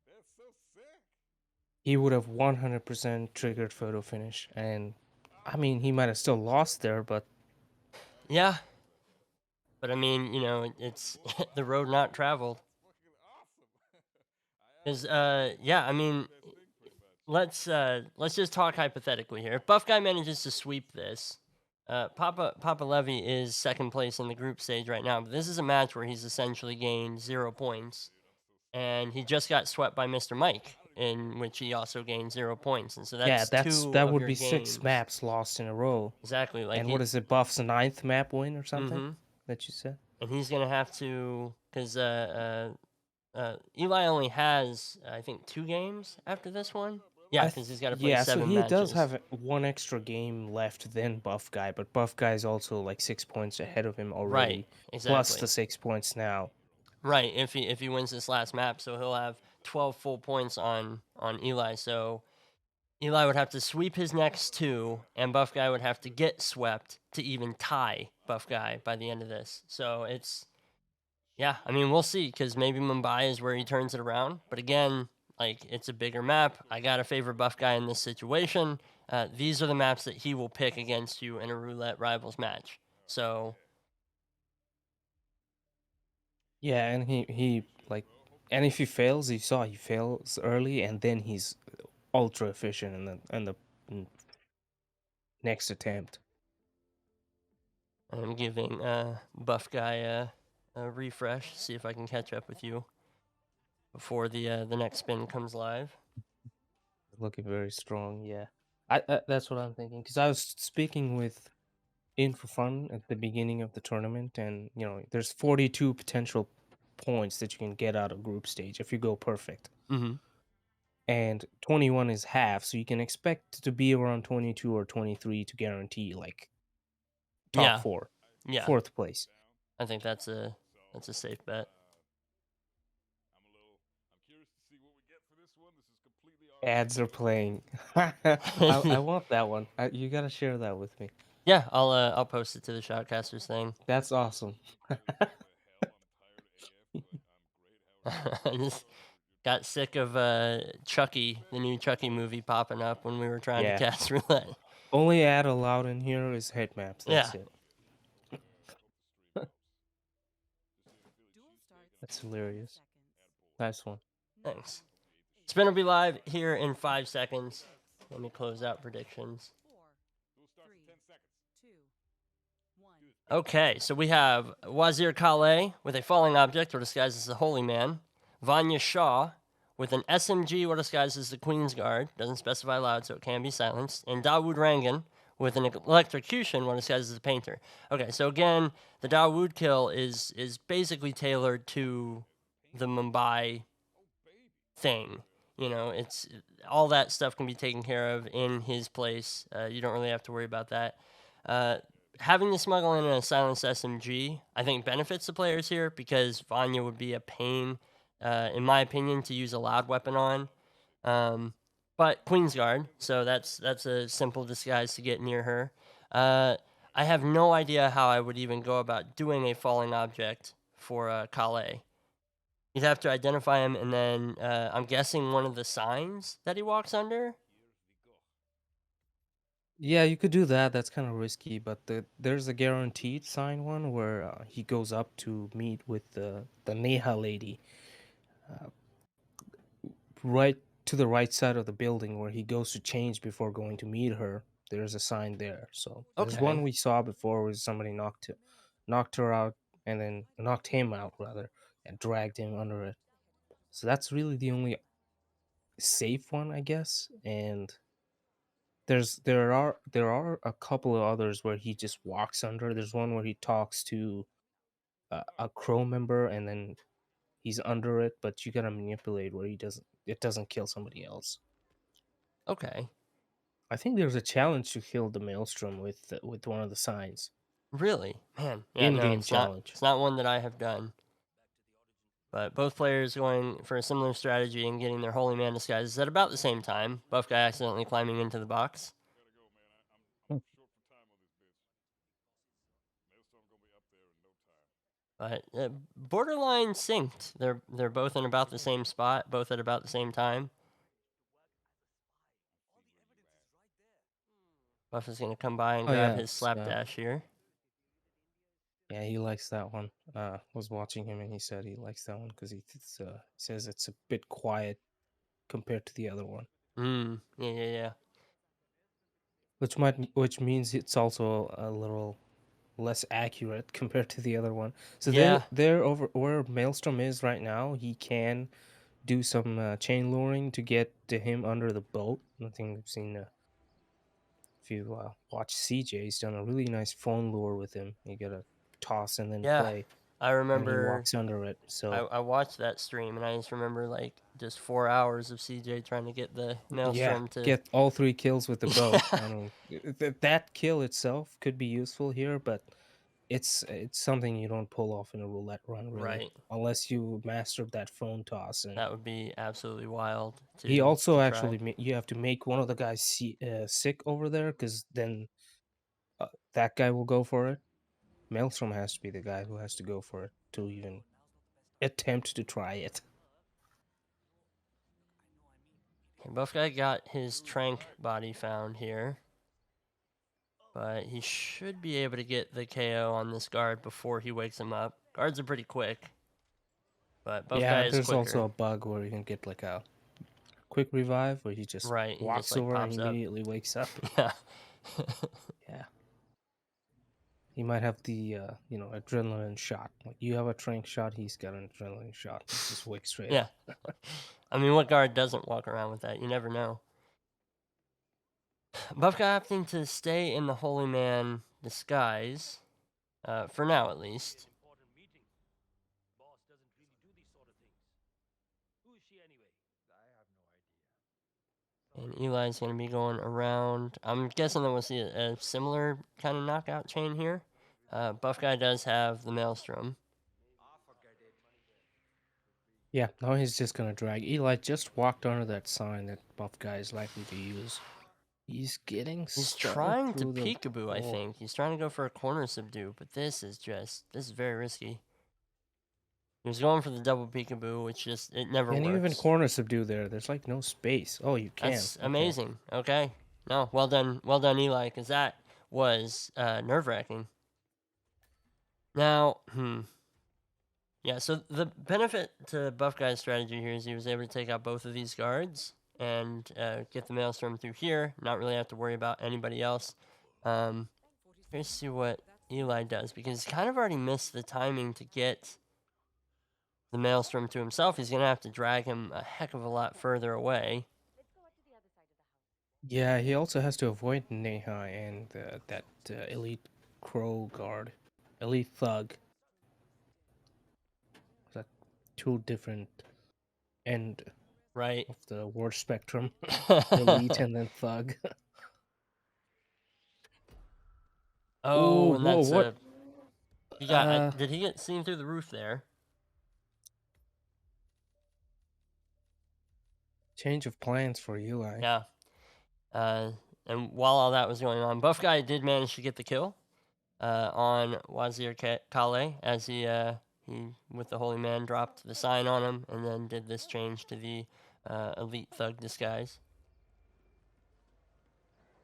That's so sick. He would have 100% triggered photo finish, and I mean, he might have still lost there, but Yeah, but I mean, it's the road not traveled. Fucking awesome. Because yeah, I mean, Best thing pretty much. let's just talk hypothetically here. If Buff Guy manages to sweep this, PapaLevy is second place in the group stage right now. But this is a match where he's essentially gained 0 points, and he just got swept by Mr. Mike, in which he also gained 0 points, and so yeah, that's two that of would your be 6 games. maps lost in a row. Exactly, like And what is it, Buff's 9th map win or something Mm-hmm. that you said? And he's gonna have to, because Eli only has, I think, 2 games after this one. Yeah, because he's got to play Yeah, so 7 he does matches. have one extra game left than Buff Guy, but Buff Guy is also like 6 points ahead of him already. Right, Plus exactly. the 6 points now. Right, if he wins this last map, so he'll have 12 full points on Eli. So Eli would have to sweep his next 2, and Buff Guy would have to get swept to even tie Buff Guy by the end of this. So yeah, I mean, we'll see, because maybe Mumbai is where he turns it around. But again, like, it's a bigger map. I got to favor Buff Guy in this situation. These are the maps that he will pick against you in a Roulette Rivals match. So Yeah, and he like, and if he fails, you saw he fails early, and then he's ultra efficient in the next attempt. I'm giving Buff Guy a refresh, see if I can catch up with you before the next spin comes live. Looking very strong, yeah. That's what I'm thinking, because I was speaking with In for Fun at the beginning of the tournament, and there's 42 potential points that you can get out of group stage if you go perfect. Mm-hmm. And 21 is half, so you can expect to be around 22 or 23 to guarantee like top Yeah. 4, Yeah. 4th place. I think that's a safe bet. I'm curious to see what we get for this one. This is completely awesome. Ads are playing. I want that one. You gotta share that with me. Yeah, I'll post it to the Shoutcasters thing. That's awesome. I just got sick of Chucky, the new Chucky movie popping up when we were trying to cast roulette. Only ad allowed in here is head maps. That's Yeah. it. That's hilarious. Nice one. Thanks. Spin will be live here in 5 seconds. Let me close out predictions. Okay, so we have Wazir Kale with a falling object or disguised as the Holy Man. Vanya Shaw with an SMG or disguised as the Queen's Guard. Doesn't specify loud, so it can be silenced. And Dawood Rangan with an electrocution or disguised as the Painter. Okay, so again, the Dawood kill is basically tailored to the Mumbai thing. It's all that stuff can be taken care of in his place. You don't really have to worry about that. Having the smuggle in a silenced SMG, I think, benefits the players here, because Vanya would be a pain, in my opinion, to use a loud weapon on. But Queen's Guard, so that's a simple disguise to get near her. I have no idea how I would even go about doing a falling object for Kale. You'd have to identify him, and then I'm guessing one of the signs that he walks under. Yeah, you could do that. That's kind of risky, but there's a guaranteed sign one where he goes up to meet with the Neha lady, right to the right side of the building where he goes to change before going to meet her. There's a sign there. So there's one we saw before where somebody knocked her out, and then knocked him out rather, and dragged him under it. So that's really the only safe one, I guess. And there are a couple of others where he just walks under. There's one where he talks to a crow member, and then he's under it, but you gotta manipulate where it doesn't kill somebody else. Okay. I think there's a challenge to kill the maelstrom with one of the signs. Really? Man. Yeah, In-game it's challenge. It's not one that I have done. But both players going for a similar strategy and getting their Holy Man disguises at about the same time. Buff guy accidentally climbing into the box. Gotta go, man. I'm short for time on this bitch. Maelstrom gonna be up there in no time. But borderline synced. They're both in about the same spot, both at about the same time. Buff is gonna come by and Oh grab yeah, his slapdash here. yeah, he likes that one. Was watching him and he said he likes that one because he says it's a bit quiet compared to the other one, Yeah. which means it's also a little less accurate compared to the other one. So Yeah. they're over where Maelstrom is right now. He can do some chain luring to get to him under the boat. I think we've seen if you watch CJ, he's done a really nice phone lure with him. You gotta toss and then Yeah. play, I and he remember walks under it. So I watched that stream and I just remember like just 4 hours of CJ trying to get the yeah, Maelstrom to get all 3 kills with the boat. Yeah. I mean, that kill itself could be useful here, but it's something you don't pull off in a roulette run, really, Right. unless you mastered that phone toss. And That would be absolutely wild he to also try. actually you have to make one of the guys sick over there, because then that guy will go for it. Maelstrom has to be the guy who has to go for it to even attempt to try it. Okay, Buff guy got his Trank body found here. But he should be able to get the KO on this guard before he wakes him up. Guards are pretty quick. But Buff guy is there's quicker. also a bug where you can get like a quick revive where he just Right, he walks just, like, over and pops up. immediately wakes up. Yeah. Yeah. He might have the adrenaline shot. Like you have a Trank shot, he's got an adrenaline shot. He just wakes straight Yeah. up. I mean, what guard doesn't walk around with that? You never know. Buff guy opting to stay in the Holy Man disguise. For now, at least. And Eli's going to be going around. I'm guessing that we'll see a similar kind of knockout chain here. Buff guy does have the Maelstrom. Yeah, now he's just gonna drag. Eli just walked under that sign that Buff guy is likely to use. He's getting He's stuck trying to through the peekaboo, I wall. think. He's trying to go for a corner subdue, but this is very risky. He was going for the double peekaboo, which just, it never Can works. you even corner subdue there? There's like no space. Oh, you can. That's Okay. amazing. Okay. No, well done, Eli, because that was nerve-wracking. Now, yeah, so the benefit to Buff Guy's strategy here is he was able to take out both of these guards and get the Maelstrom through here, not really have to worry about anybody else. Here's see what Eli does, because he's kind of already missed the timing to get the Maelstrom to himself. He's going to have to drag him a heck of a lot further away. Yeah, he also has to avoid Neha and that elite crow guard, elite thug. That two different end Right. of the word spectrum, elite and then thug. Oh, Ooh, and whoa, that's what? he got. Did he get seen through the roof there? Change of plans for Eli. Yeah. And while all that was going on, Buff Guy did manage to get the kill on Wazir Kale as he with the Holy Man dropped the sign on him and then did this change to the elite thug disguise.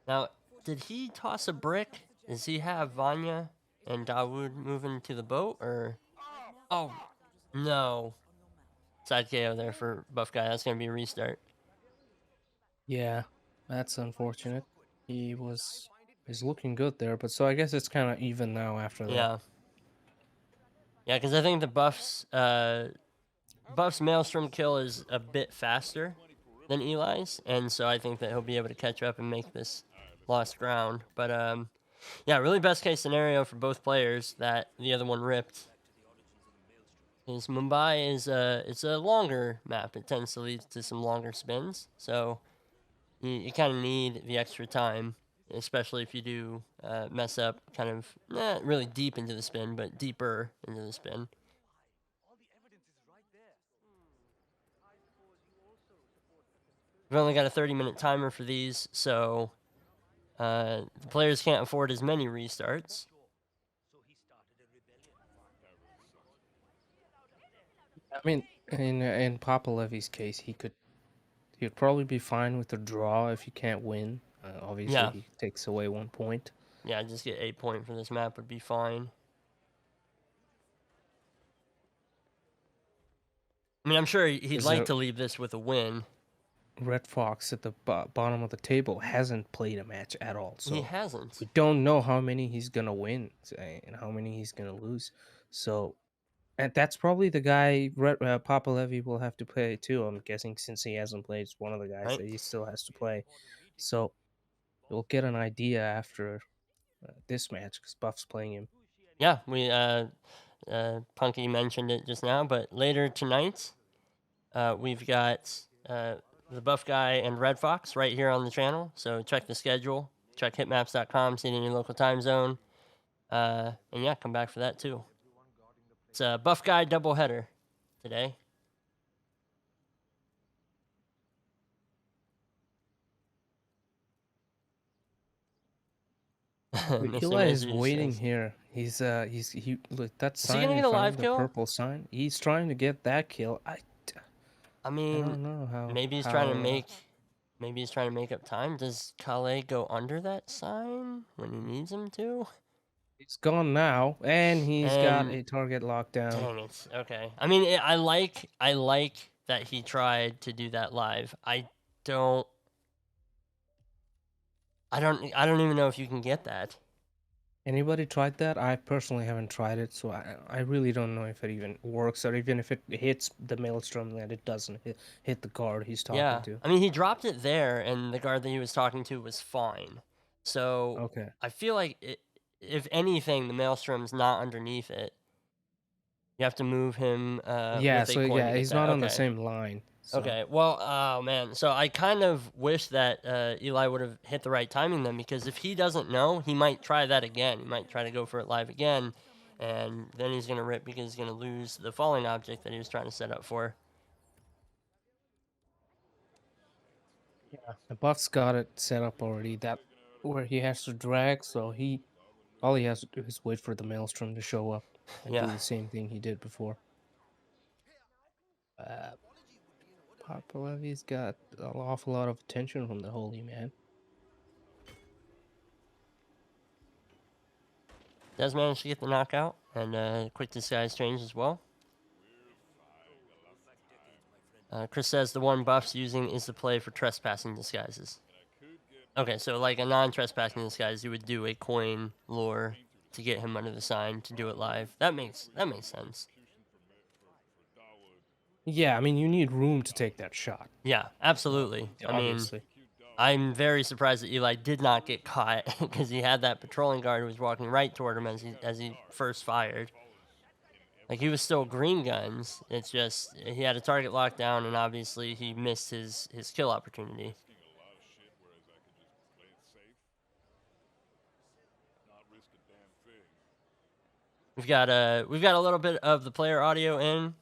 Now, did he toss a brick? Does he have Vanya and Dawood moving to the boat, or? Oh, no. Side KO there for Buff Guy. That's going to be a restart. Yeah, that's unfortunate. He's looking good there, but so I guess it's kind of even now after that. Yeah. Yeah, because I think the Buff's Maelstrom kill is a bit faster than Eli's, and so I think that he'll be able to catch up and make this lost ground. But yeah, really best case scenario for both players that the other one ripped. Is Mumbai is it's a longer map. It tends to lead to some longer spins, so you kind of need the extra time, especially if you do mess up kind of not really deep into the spin, but deeper into the spin. We've only got a 30-minute timer for these, so the players can't afford as many restarts. I mean, in PapaLevy's case, he'd probably be fine with a draw if he can't win. Obviously, Yeah. he takes away 1 point. Yeah, just get 8 point for this map would be fine. I mean, I'm sure he'd like to leave this with a win. Red Fox at the bottom of the table hasn't played a match at all, so He hasn't. we don't know how many he's gonna win and how many he's gonna lose. So, and that's probably the guy PapaLevy will have to play too. I'm guessing since he hasn't played, it's one of the guys Right. that he still has to play. So we'll get an idea after this match because Buff's playing him. Yeah, we Punky mentioned it just now, but later tonight, we've got the Buff Guy and Red Fox right here on the channel. So check the schedule, check hitmaps.com, see it in your local time zone, and yeah, come back for that too. It's a Buff Guy doubleheader today. Eli is waiting here. He's look, that sign in front of the purple sign. He's trying to get that kill. I mean, I don't know how. Maybe he's trying to make up time. Does Kale go under that sign when he needs him to? He's gone now, and he's got a target lockdown. Dang it. Okay. I mean, I like that he tried to do that live. I don't even know if you can get that. Anybody tried that? I personally haven't tried it, so I really don't know if it even works, or even if it hits the maelstrom, that it doesn't hit the guard he's talking to. I mean, he dropped it there, and the guard that he was talking to was fine. So okay. I feel like if anything, the maelstrom's not underneath it. You have to move him. He's not on the same line. So. Okay, well, oh man. So I kind of wish that Eli would have hit the right timing then, because if he doesn't know, he might try that again. He might try to go for it live again, and then he's going to rip because he's going to lose the falling object that he was trying to set up for. Yeah, the Buff's got it set up already, that where he has to drag, so all he has to do is wait for the maelstrom to show up and do the same thing he did before. PapaLevy's got an awful lot of attention from the holy man. Does manage to get the knockout, and quick disguise change as well. Chris says the one Buff's using is the play for trespassing disguises. Okay, so like a non-trespassing disguise, you would do a coin lure to get him under the sign to do it live. That makes sense. Yeah, I mean, you need room to take that shot. Yeah, absolutely. Obviously. I mean, I'm very surprised that Eli did not get caught because he had that patrolling guard who was walking right toward him as he first fired. Like, he was still green guns. It's just he had a target locked down, and obviously he missed his kill opportunity. We've got a little bit of the player audio in.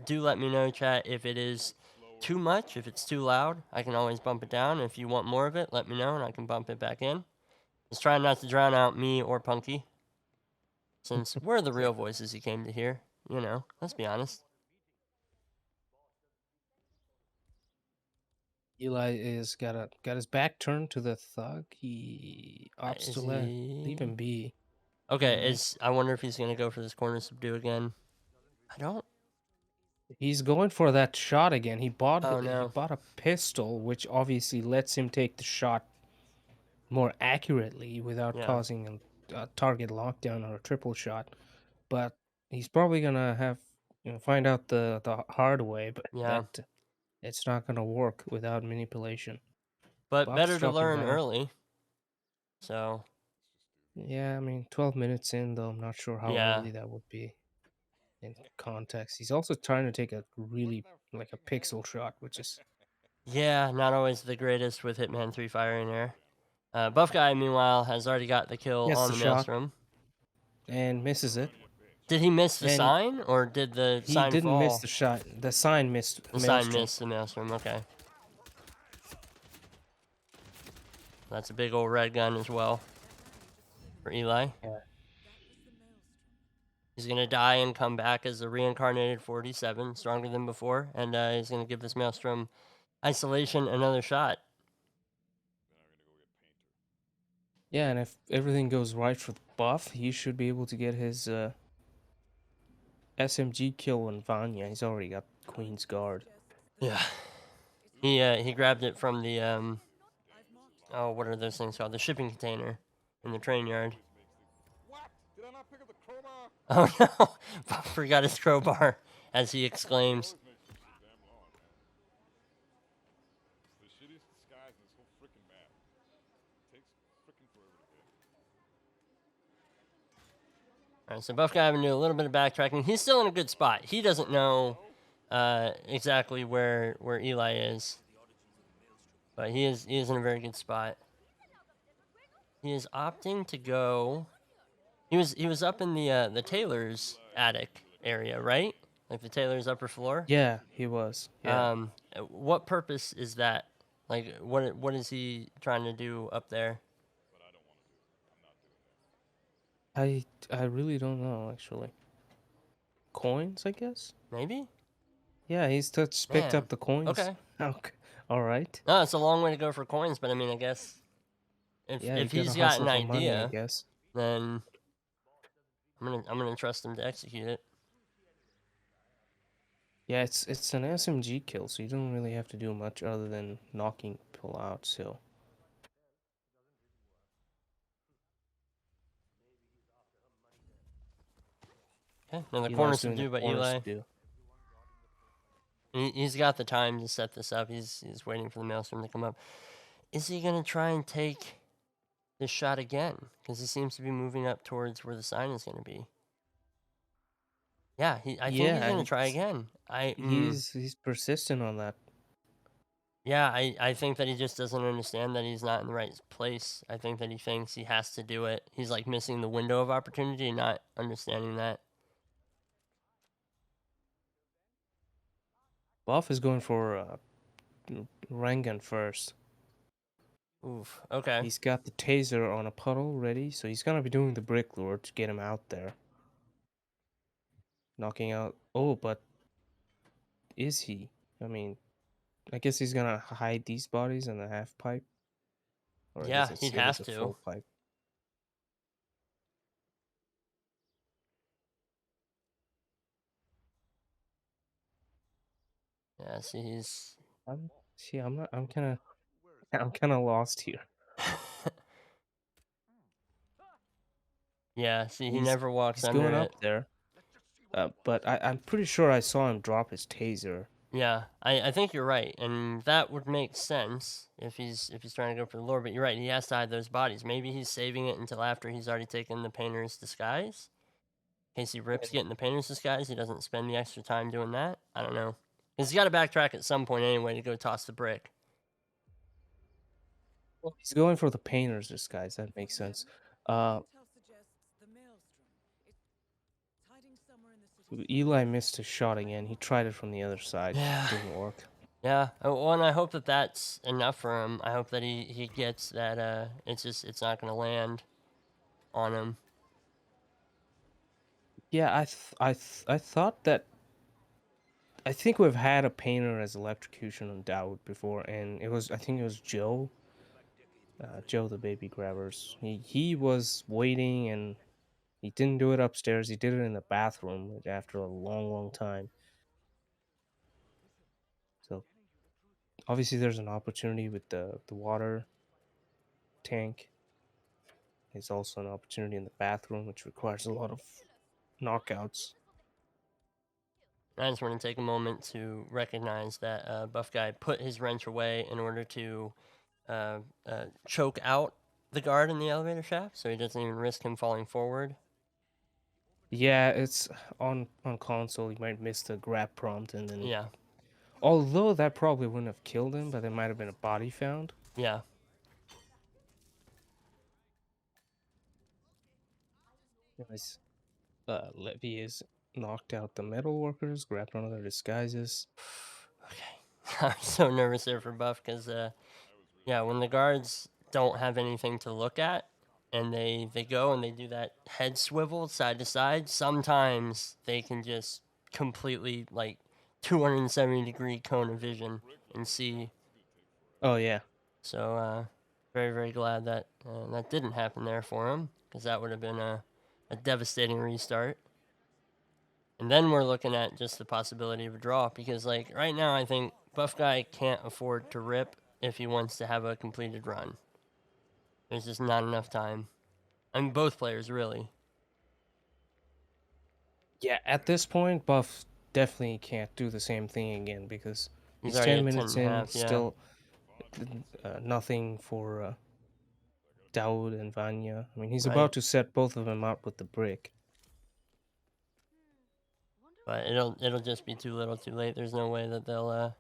Do let me know, chat, if it is too much, if it's too loud. I can always bump it down. If you want more of it, let me know, and I can bump it back in. Just trying not to drown out me or Punky, since we're the real voices you came to hear. You know, let's be honest. Eli is got his back turned to the thug. He opts to leave him be. Okay, I wonder if he's gonna go for this corner subdue again. I don't. He's going for that shot again. He bought a pistol, which obviously lets him take the shot more accurately without causing a target lockdown or a triple shot. But he's probably gonna have find out the hard way. But that it's not gonna work without manipulation. But Buff's better to learn early. So. Yeah, I mean, 12 minutes in, though, I'm not sure how early that would be in context. He's also trying to take a really, like, a pixel shot, which is... Yeah, not always the greatest with Hitman 3 firing there. Buff Guy, meanwhile, has already got the kill on the Maelstrom. And misses it. Did he miss the sign, or did the sign fall? He didn't miss the shot. The sign missed the sign missed the Maelstrom, okay. That's a big old red gun as well for Eli. Yeah. He's gonna die and come back as a reincarnated 47, stronger than before, and he's gonna give this Maelstrom isolation another shot. Yeah, and if everything goes right for the buff, he should be able to get his SMG kill on Vanya. He's already got Queen's Guard. Yeah. He grabbed it from the oh, what are those things called? The shipping container in the train yard. What? Did I not pick up the crowbar? Oh no! Buff forgot his crowbar as he exclaims. Always makes this shit damn long, man. It's the shittiest disguise in this whole freaking map. Takes freaking forever to get. Alright, so Buff guy having to do a little bit of backtracking. He's still in a good spot. He doesn't know exactly where Eli is, but he is in a very good spot. He is opting to go. He was up in the tailor's attic area, right? Like the tailor's upper floor. Yeah, he was. Yeah. What purpose is that? Like, what is he trying to do up there? I really don't know actually. Coins, I guess. Maybe. Yeah, he's picked Man. up the coins. Okay. Okay. All right. No, it's a long way to go for coins, but I mean, I guess if Yeah, you he's gotta got hustle an for money, I idea, guess. then I'm gonna trust him to execute it. Yeah, it's an SMG kill, so you don't really have to do much other than knocking people out. So Okay, now the Eli's corner doing the subdue by corner Eli. subdue. He's got the time to set this up. He's waiting for the Maelstrom to come up. Is he gonna try and take this shot again? Because he seems to be moving up towards where the sign is gonna be. Yeah, I think he's Yeah, gonna try again. He's persistent on that. Yeah, I think that he just doesn't understand that he's not in the right place. I think that he thinks he has to do it. He's like missing the window of opportunity, not understanding that. Buff is going for Rangan first. Oof. Okay. He's got the taser on a puddle ready, so he's gonna be doing the brick lure to get him out there. Knocking out. Oh, but is he? I mean, I guess he's gonna hide these bodies in the half pipe. Or I Yeah, guess he'd it is have a to. full pipe. Yeah. See, he's. I'm kind of lost here. Yeah. See, he He's- never walks He's under going it. up there. But I'm pretty sure I saw him drop his taser. Yeah, I think you're right, and that would make sense if he's trying to go for the lure. But you're right, he has to hide those bodies. Maybe he's saving it until after he's already taken the painter's disguise. In case he rips getting the painter's disguise, he doesn't spend the extra time doing that. I don't know. Because he's got to backtrack at some point anyway to go toss the brick. Well, he's going for the painter's disguise. That makes sense. Eli missed his shot again. He tried it from the other side. Yeah. Didn't work. Yeah, well, and I hope that that's enough for him. I hope that he gets that it's not going to land on him. Yeah, I thought that. I think we've had a painter as electrocution on Dawood before, and I think it was Joe. Joe the baby grabbers. He was waiting, and he didn't do it upstairs. He did it in the bathroom after a long time. So obviously there's an opportunity with the water tank. There's also an opportunity in the bathroom, which requires a lot of knockouts. I just want to take a moment to recognize that Buff Guy put his wrench away in order to choke out the guard in the elevator shaft, so he doesn't even risk him falling forward. Yeah, it's on console. You might miss the grab prompt, and then Yeah, although that probably wouldn't have killed him, but there might have been a body found. yeah. Anyways, Levy is knocked out the metal workers, grabbed one of their disguises. Okay. I'm so nervous there for Buff because, yeah, when the guards don't have anything to look at, and they go and they do that head swivel side to side, sometimes they can just completely, like, 270-degree cone of vision and see. Oh yeah. So very, very glad that that didn't happen there for him, because that would have been a devastating restart. And then we're looking at just the possibility of a draw, because, like, right now I think Buff Guy can't afford to rip if he wants to have a completed run. There's just not enough time. I mean, both players, really. Yeah, at this point, Buff definitely can't do the same thing again because He's he's already 10 at 10 minutes and a in, half, yeah. still nothing for Daoud and Vanya. I mean, he's Right. about to set both of them up with the brick. But it'll just be too little too late. There's no way that they'll,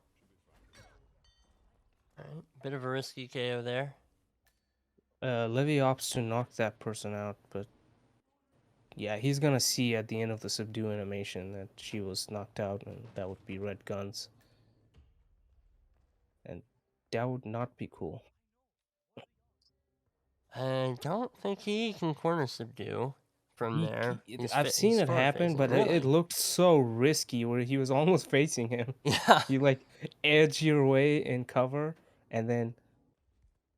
Alright, bit of a risky KO there. Levy opts to knock that person out, but yeah, he's gonna see at the end of the subdue animation that she was knocked out, and that would be red guns. And that would not be cool. I don't think he can corner subdue from there. I've seen He's it forward happen, facing. but Really? it looked so risky where he was almost facing him. Yeah. You like edge your way in cover and then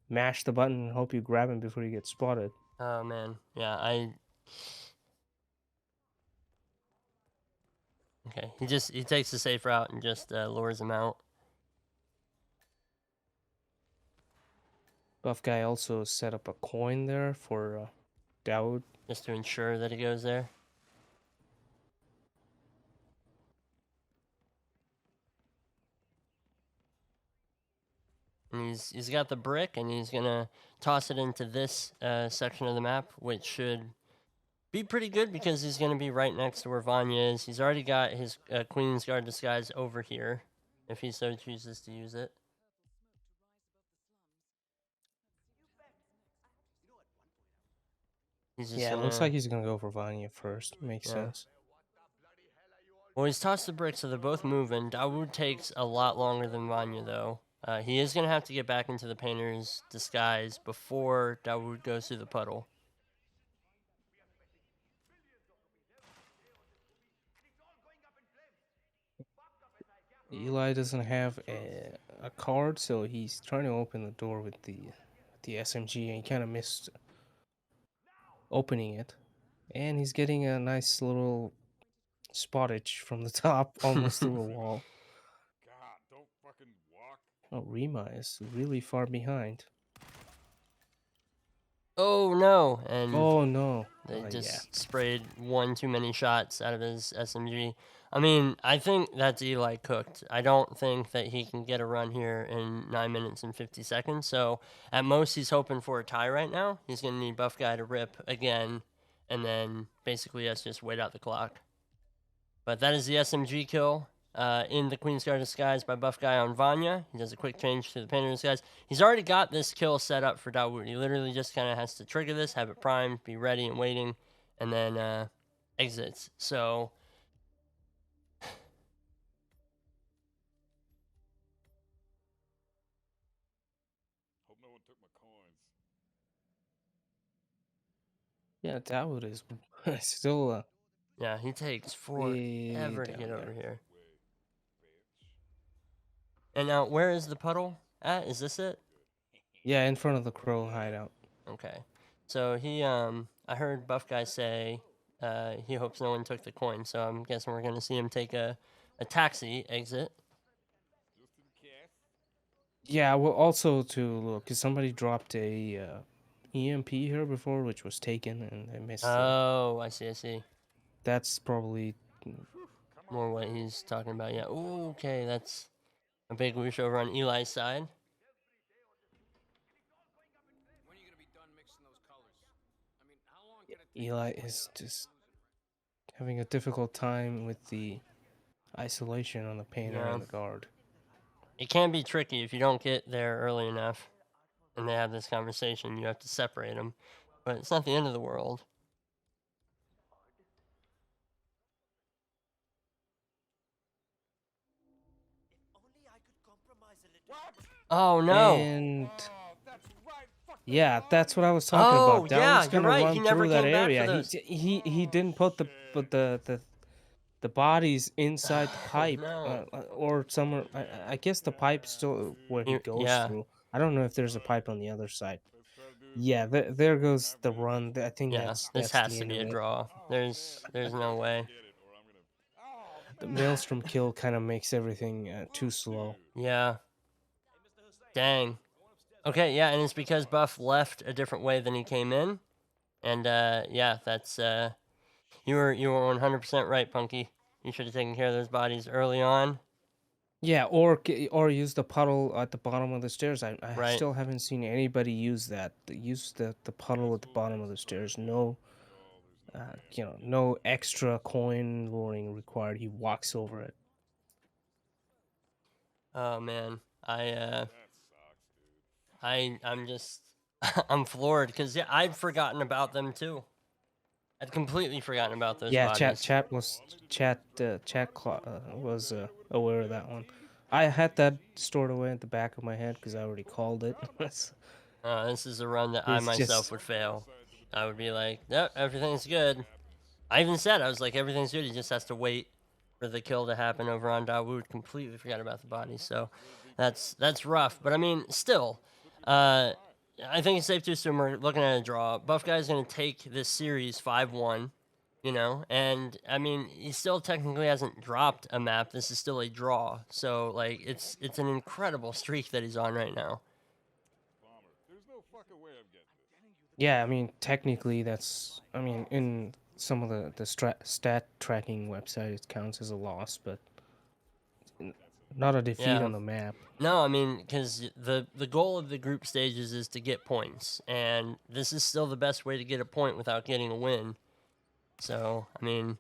mash the button and hope you grab him before you get spotted. Oh man. Yeah, Okay, he takes the safe route and just lures him out. Buff guy also set up a coin there for Daoud. Just to ensure that he goes there. And he's got the brick, and he's gonna toss it into this section of the map, which should be pretty good because he's gonna be right next to where Vanya is. He's already got his Queen's Guard disguise over here, if he so chooses to use it. He's just Yeah, it gonna... looks like he's gonna go for Vanya first. Makes Yeah. sense. Well, he's tossed the brick, so they're both moving. Dawood takes a lot longer than Vanya, though. He is going to have to get back into the painter's disguise before Dawood goes through the puddle. Eli doesn't have a card, so he's trying to open the door with the SMG, and he kind of missed opening it. And he's getting a nice little spottage from the top, almost through a wall. God, don't fucking walk. Oh, Rima is really far behind. Oh, no! And Oh no. they just Yeah. sprayed one too many shots out of his SMG. I mean, I think that's Eli cooked. I don't think that he can get a run here in 9 minutes and 50 seconds. So at most, he's hoping for a tie right now. He's going to need Buff Guy to rip again, and then basically us just wait out the clock. But that is the SMG kill in the Queen's Guard disguise by Buff Guy on Vanya. He does a quick change to the painter disguise. He's already got this kill set up for Dawood. He literally just kind of has to trigger this, have it primed, be ready and waiting, and then exits. So Hope no one took my coins. Yeah, Dawood is still yeah, he takes way forever to down get there. over here. Way, bitch. And now, where is the puddle at? Is this it? Yeah, in front of the crow hideout. Okay. So he, I heard Buff Guy say he hopes no one took the coin. So I'm guessing we're going to see him take a taxi exit. Just in case. Yeah, well, also to look, cause somebody dropped a EMP here before, which was taken, and they missed. Oh, I see. That's probably More what he's talking about, yeah. Ooh, okay, that's a big whoosh over on Eli's side. When are you gonna be done mixing those colors? I mean, how long can it take? Eli is just having a difficult time with the isolation on the painter Yeah. and the guard. It can be tricky if you don't get there early enough and they have this conversation. You have to separate them. But it's not the end of the world. Oh, no. And Oh, that's right. Fuck Yeah, that's what I was talking Oh, about. Dow yeah, was you're gonna right. run He never through that came back for area. those. He didn't put the bodies inside the Oh pipe, no. or somewhere. I guess the pipe's still where he goes Yeah, through. I don't know if there's a pipe on the other side. Let's try to do this. Yeah, there goes the run. I think yeah. This that's has the to end be of a it. draw. There's no way. Get it, or I'm gonna. The maelstrom kill kind of makes everything too slow. Yeah. Dang. Okay, yeah, and it's because Buff left a different way than he came in. And yeah, that's you were 100% right, Punky. You should have taken care of those bodies early on. Yeah, or use the puddle at the bottom of the stairs. I Right. still haven't seen anybody use that. Use the puddle at the bottom of the stairs. No, no extra coin luring required. He walks over it. Oh man. That sucks, dude. I'm just I'm floored because yeah, I'd forgotten about them too. I'd completely forgotten about those Yeah, bodies. chat was aware of that one. I had that stored away at the back of my head because I already called it. This is a run that I It's myself just- would fail. I would be like, yep, everything's good. I even said, I was like, everything's good. He just has to wait for the kill to happen over on Dawood. Completely forgot about the body. So that's rough. But I mean, still, I think it's safe to assume we're looking at a draw. Buff Guy's going to take this series 5-1, you know, and I mean, he still technically hasn't dropped a map. This is still a draw. So, like, it's an incredible streak that he's on right now. Bomber. There's no fucking way I'm getting this. Yeah, I mean, technically, that's. I mean, in some of the stat tracking website, it counts as a loss, but not a defeat Yeah. on the map. No, I mean, because the goal of the group stages is to get points, and this is still the best way to get a point without getting a win. So, I mean,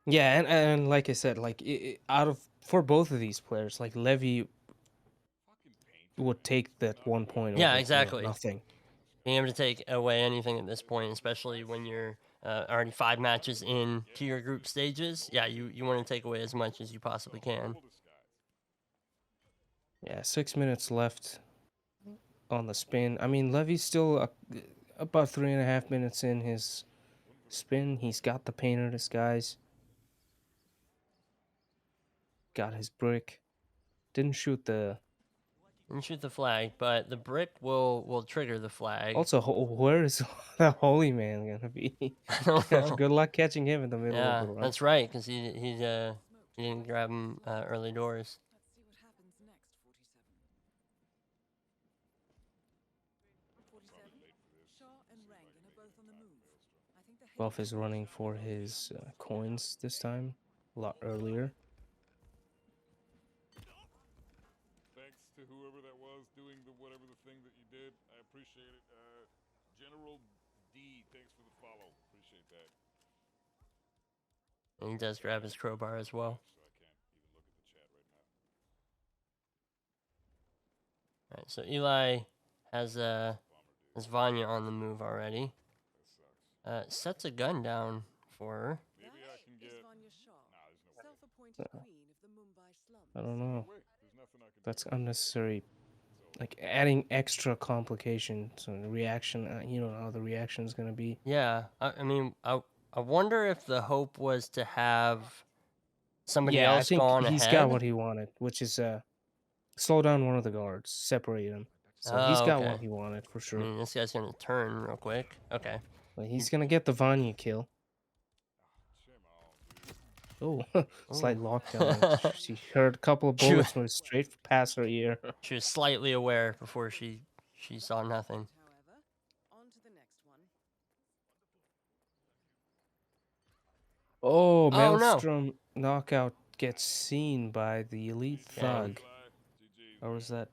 Yeah, and like I said, like out of for both of these players, like Levy Fucking painful. would take that 1 point Yeah, over exactly. nothing. being able to take away anything at this point, especially when you're already 5 matches in to your group stages, yeah, you want to take away as much as you possibly can. Yeah, 6 minutes left on the spin. I mean, Levy's still about 3.5 minutes in his spin. He's got the painter disguise. Got his brick. Didn't shoot the. And shoot the flag, but the brick will trigger the flag. Also, where is the holy man gonna be? I don't know. Good luck catching him in the middle Yeah, of the run. that's right, because he didn't grab him early doors. Let's see what happens next, 47. 47? Shaw and Rangan are both on the move. I think the Buff is running for his coins this time, a lot earlier. Thanks to whoever that was doing whatever the thing that you did. I appreciate it. General D, thanks for the follow. Appreciate that. And he does grab his crowbar as well. So I can't even look at the chat right now. All right, so Eli has Vanya on the move already. That sucks. Sets a gun down for her. Maybe I can get. Vanya Shaw, Nah, there's no way. self-appointed queen of the Mumbai slums. I don't know. Way. There's nothing I can That's do. unnecessary. Like adding extra complications and reaction. You don't know how the reaction is gonna be. Yeah, I mean, I wonder if the hope was to have somebody Yeah, I else think gone he's ahead. got what he wanted, which is slow down one of the guards, separate him. So he's Oh, got okay. what he wanted for I sure. mean, this guy's gonna turn real quick. Okay. But he's gonna get the Vanya kill. Shame on, dude. Oh, slight lockdown. She heard a couple of She wa- bullets went straight past her ear. She was slightly aware before she saw nothing. However, on to the next one. Oh, Oh, no. Maelstrom knockout gets seen by the elite Yeah. thug. Bye. GG. Or was that?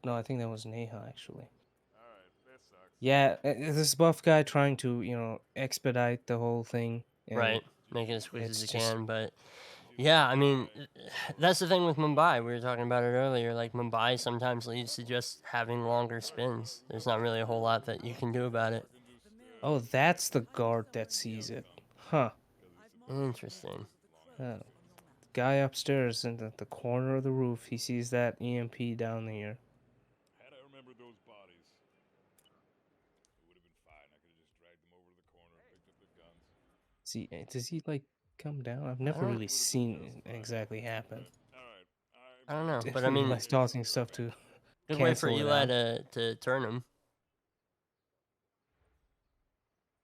No, I think that was Neha actually. Alright, that sucks. Yeah, this buff guy trying to, expedite the whole thing. and Right. Make it as quick as it's you just- can, but yeah, I mean, that's the thing with Mumbai. We were talking about it earlier. Like, Mumbai sometimes leads to just having longer spins. There's not really a whole lot that you can do about it. Oh, that's the guard that sees it. Huh. Interesting. Guy upstairs in the corner of the roof, he sees that EMP down here. Had I remembered those bodies. Does he like come down? I've never don't- really seen it exactly happen. All right. I don't know, If but I mean, Eli's tossing stuff to good way for cancel it Eli out. to turn him.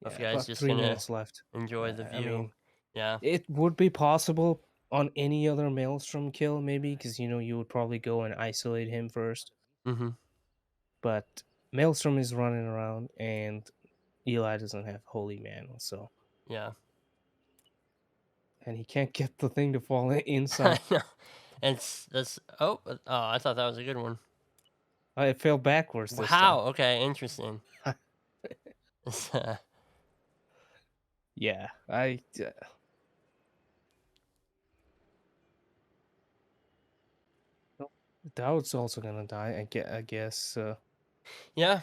Both Yeah, guys about just 3 gonna minutes left. enjoy the I view. mean, Yeah. it would be possible on any other Maelstrom kill, maybe, because you would probably go and isolate him first. Mm-hmm. But Maelstrom is running around, and Eli doesn't have Holy Mantle, so Yeah. and he can't get the thing to fall inside. No, that's oh I thought that was a good one. It fell backwards this Wow. Okay. Interesting. time. Yeah, Dowd's also gonna die. I guess. Yeah.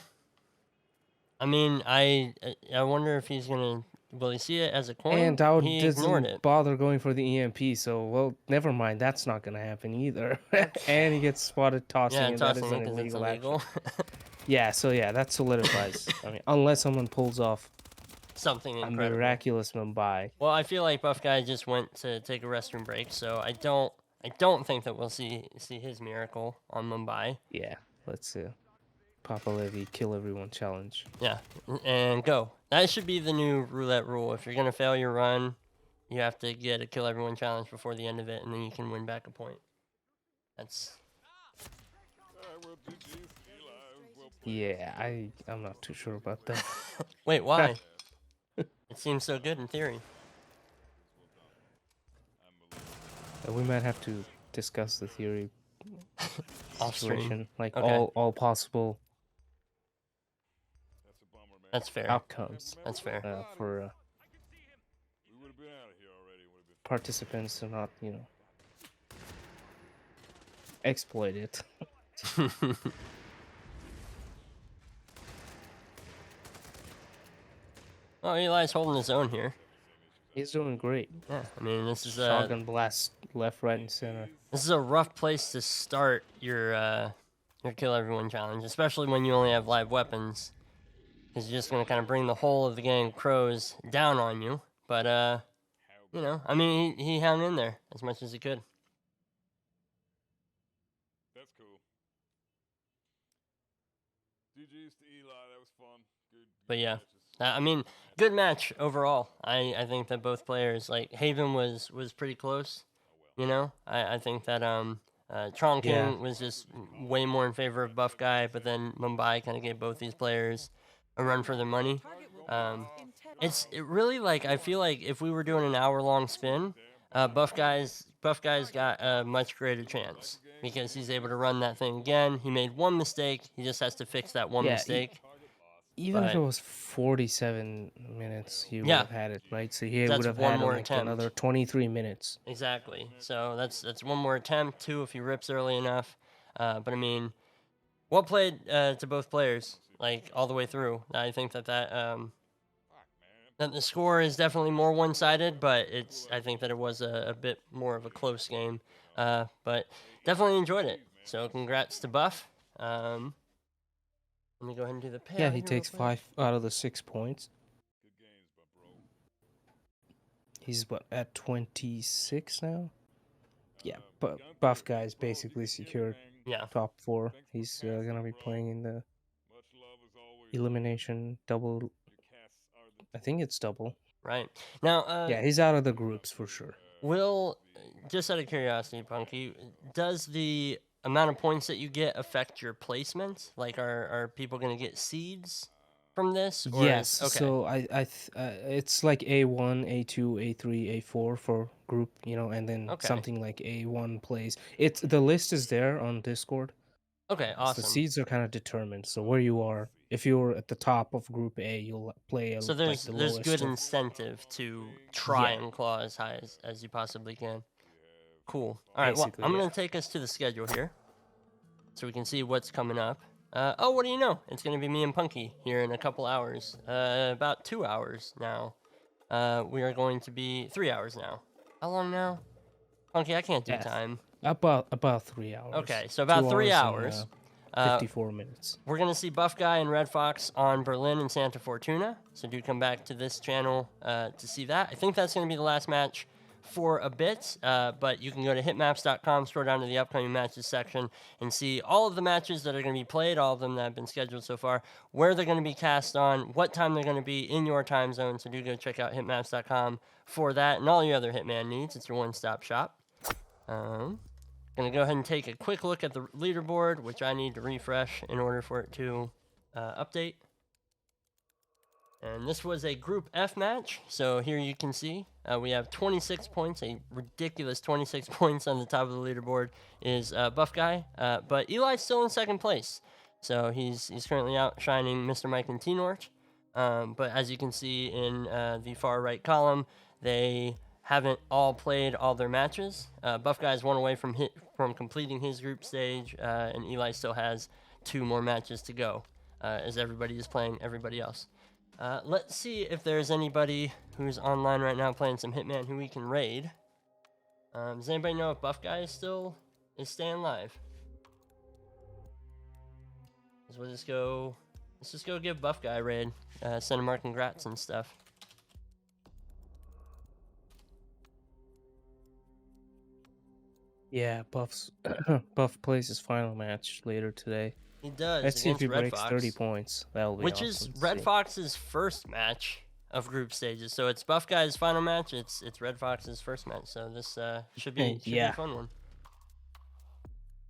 I mean, I wonder if he's gonna. Will he see it as a coin? And Dowd He ignored doesn't it. bother going for the EMP, so well, never mind. That's not gonna happen either. And he gets spotted tossing, Yeah, and that is tossing an it because it's illegal action. illegal. Yeah, so yeah, that solidifies. I mean, unless someone pulls off Something a incredible. miraculous Mumbai. Well, I feel like Buff Guy just went to take a restroom break, so I don't think that we'll see his miracle on Mumbai. Yeah, let's PapaLevy kill everyone challenge. Yeah, and go. That should be the new roulette rule. If you're gonna fail your run, you have to get a kill everyone challenge before the end of it, and then you can win back a point. That's All right, well, GG's, Eli. Well played. Yeah, I'm not too sure about that. wait, why? It seems so good in theory. We might have to discuss the theory Off stream. situation, like Okay. all possible That's a bummer, man. That's fair. outcomes That's fair. for We would have been out of here already. Would have been. participants to not, exploit it. Oh, Eli's holding his own here. He's doing great. Yeah, I mean this is Shotgun blast left, right, and center. this is a rough place to start your kill everyone challenge, especially when you only have live weapons, because you're just gonna kind of bring the whole of the gang of crows down on you. But I mean he hung in there as much as he could. That's cool. GG's to Eli. That was fun. Good. But yeah. matches. I mean, good match overall. I think that both players, like Haven was pretty close. I think that Tron King Yeah. was just way more in favor of Buff Guy, but then Mumbai kind of gave both these players a run for their money. It really like I feel like if we were doing an hour-long spin, Buff Guy's got a much greater chance because he's able to run that thing again. He made one mistake. He just has to fix that one Yeah, mistake. Even if But- it was 47 minutes, he would Yeah. have had it, right? So he That's would have one had more like attempt. another 23 minutes. Exactly. So that's one more attempt too if he rips early enough. But I mean, well played to both players, like all the way through. I think that the score is definitely more one-sided, but I think that it was a bit more of a close game. But definitely enjoyed it. So congrats to Buff. Let me go ahead and do the payout. Yeah, here he real takes quick. 5 out of the 6 points. Good games, bro. He's at 26 now. Yeah, but Gunther, Buff Guy's bro, you basically can get it, secured man. Yeah. top 4. Thanks for He's passing, gonna be bro. playing in the Much love as always. elimination double. Your casts are the I think it's double. Right. Now, Yeah, he's out of the groups for sure. will, just out of curiosity, Punky, does the amount of points that you get affect your placement? Like, are people going to get seeds from this? Or Yes. okay. So it's like A1, A2, A3, A4 for group, and then Okay. something like A1 plays. The list is there on Discord. Okay, So awesome. the seeds are kind of determined. So where you are, if you're at the top of Group A, you'll play So like there's the there's lowest. good of- incentive to try Yeah. and claw as high as you possibly can. Cool. All right, well, Basically, I'm yeah. going to take us to the schedule here so we can see what's coming up. What do you know? It's going to be me and Punky here in a couple hours. About 2 hours now. We are going to be 3 hours now. How long now? Punky, I can't do Yeah. time. About 3 hours. Okay, so about 2 3 and, hours. 54 minutes. We're going to see Buff Guy and Red Fox on Berlin and Santa Fortuna. So do come back to this channel to see that. I think that's going to be the last match for a bit, but you can go to hitmaps.com, scroll down to the upcoming matches section, and see all of the matches that are going to be played, all of them that have been scheduled so far, where they're going to be cast on, what time they're going to be in your time zone. So do go check out hitmaps.com for that and all your other Hitman needs. It's your one-stop shop. Going to go ahead and take a quick look at the leaderboard, which I need to refresh in order for it to update. And this was a Group F match, so here you can see we have 26 points, a ridiculous 26 points on the top of the leaderboard is Buff Guy, but Eli's still in second place, so he's currently outshining Mr. Mike and T-Nort, but as you can see in the far right column, they haven't all played all their matches. Buff Guy's one away from completing his group stage, and Eli still has 2 more matches to go, as everybody is playing everybody else. Let's see if there's anybody who's online right now playing some Hitman who we can raid. Does anybody know if Buff Guy is staying live? Let's just go give Buff Guy a raid. Send him our congrats and stuff. Yeah, Buff plays his final match later today. He does. Let's see if he Red breaks Fox, 30 points. That'll be which awesome is to Red see. Fox's first match of group stages. So it's Buff Guy's final match. It's Red Fox's first match. So this should be a fun one.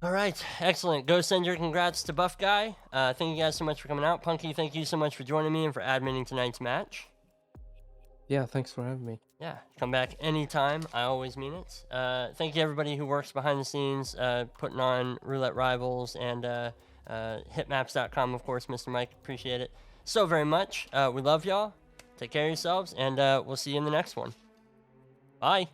All right, excellent. Go send your congrats to Buff Guy. Thank you guys so much for coming out. Punky, thank you so much for joining me and for adminning tonight's match. Yeah, thanks for having me. Yeah, come back anytime. I always mean it. Thank you everybody who works behind the scenes, putting on Roulette Rivals and hitmaps.com, of course, Mr. Mike. Appreciate it so very much. We love y'all. Take care of yourselves, and we'll see you in the next one. Bye.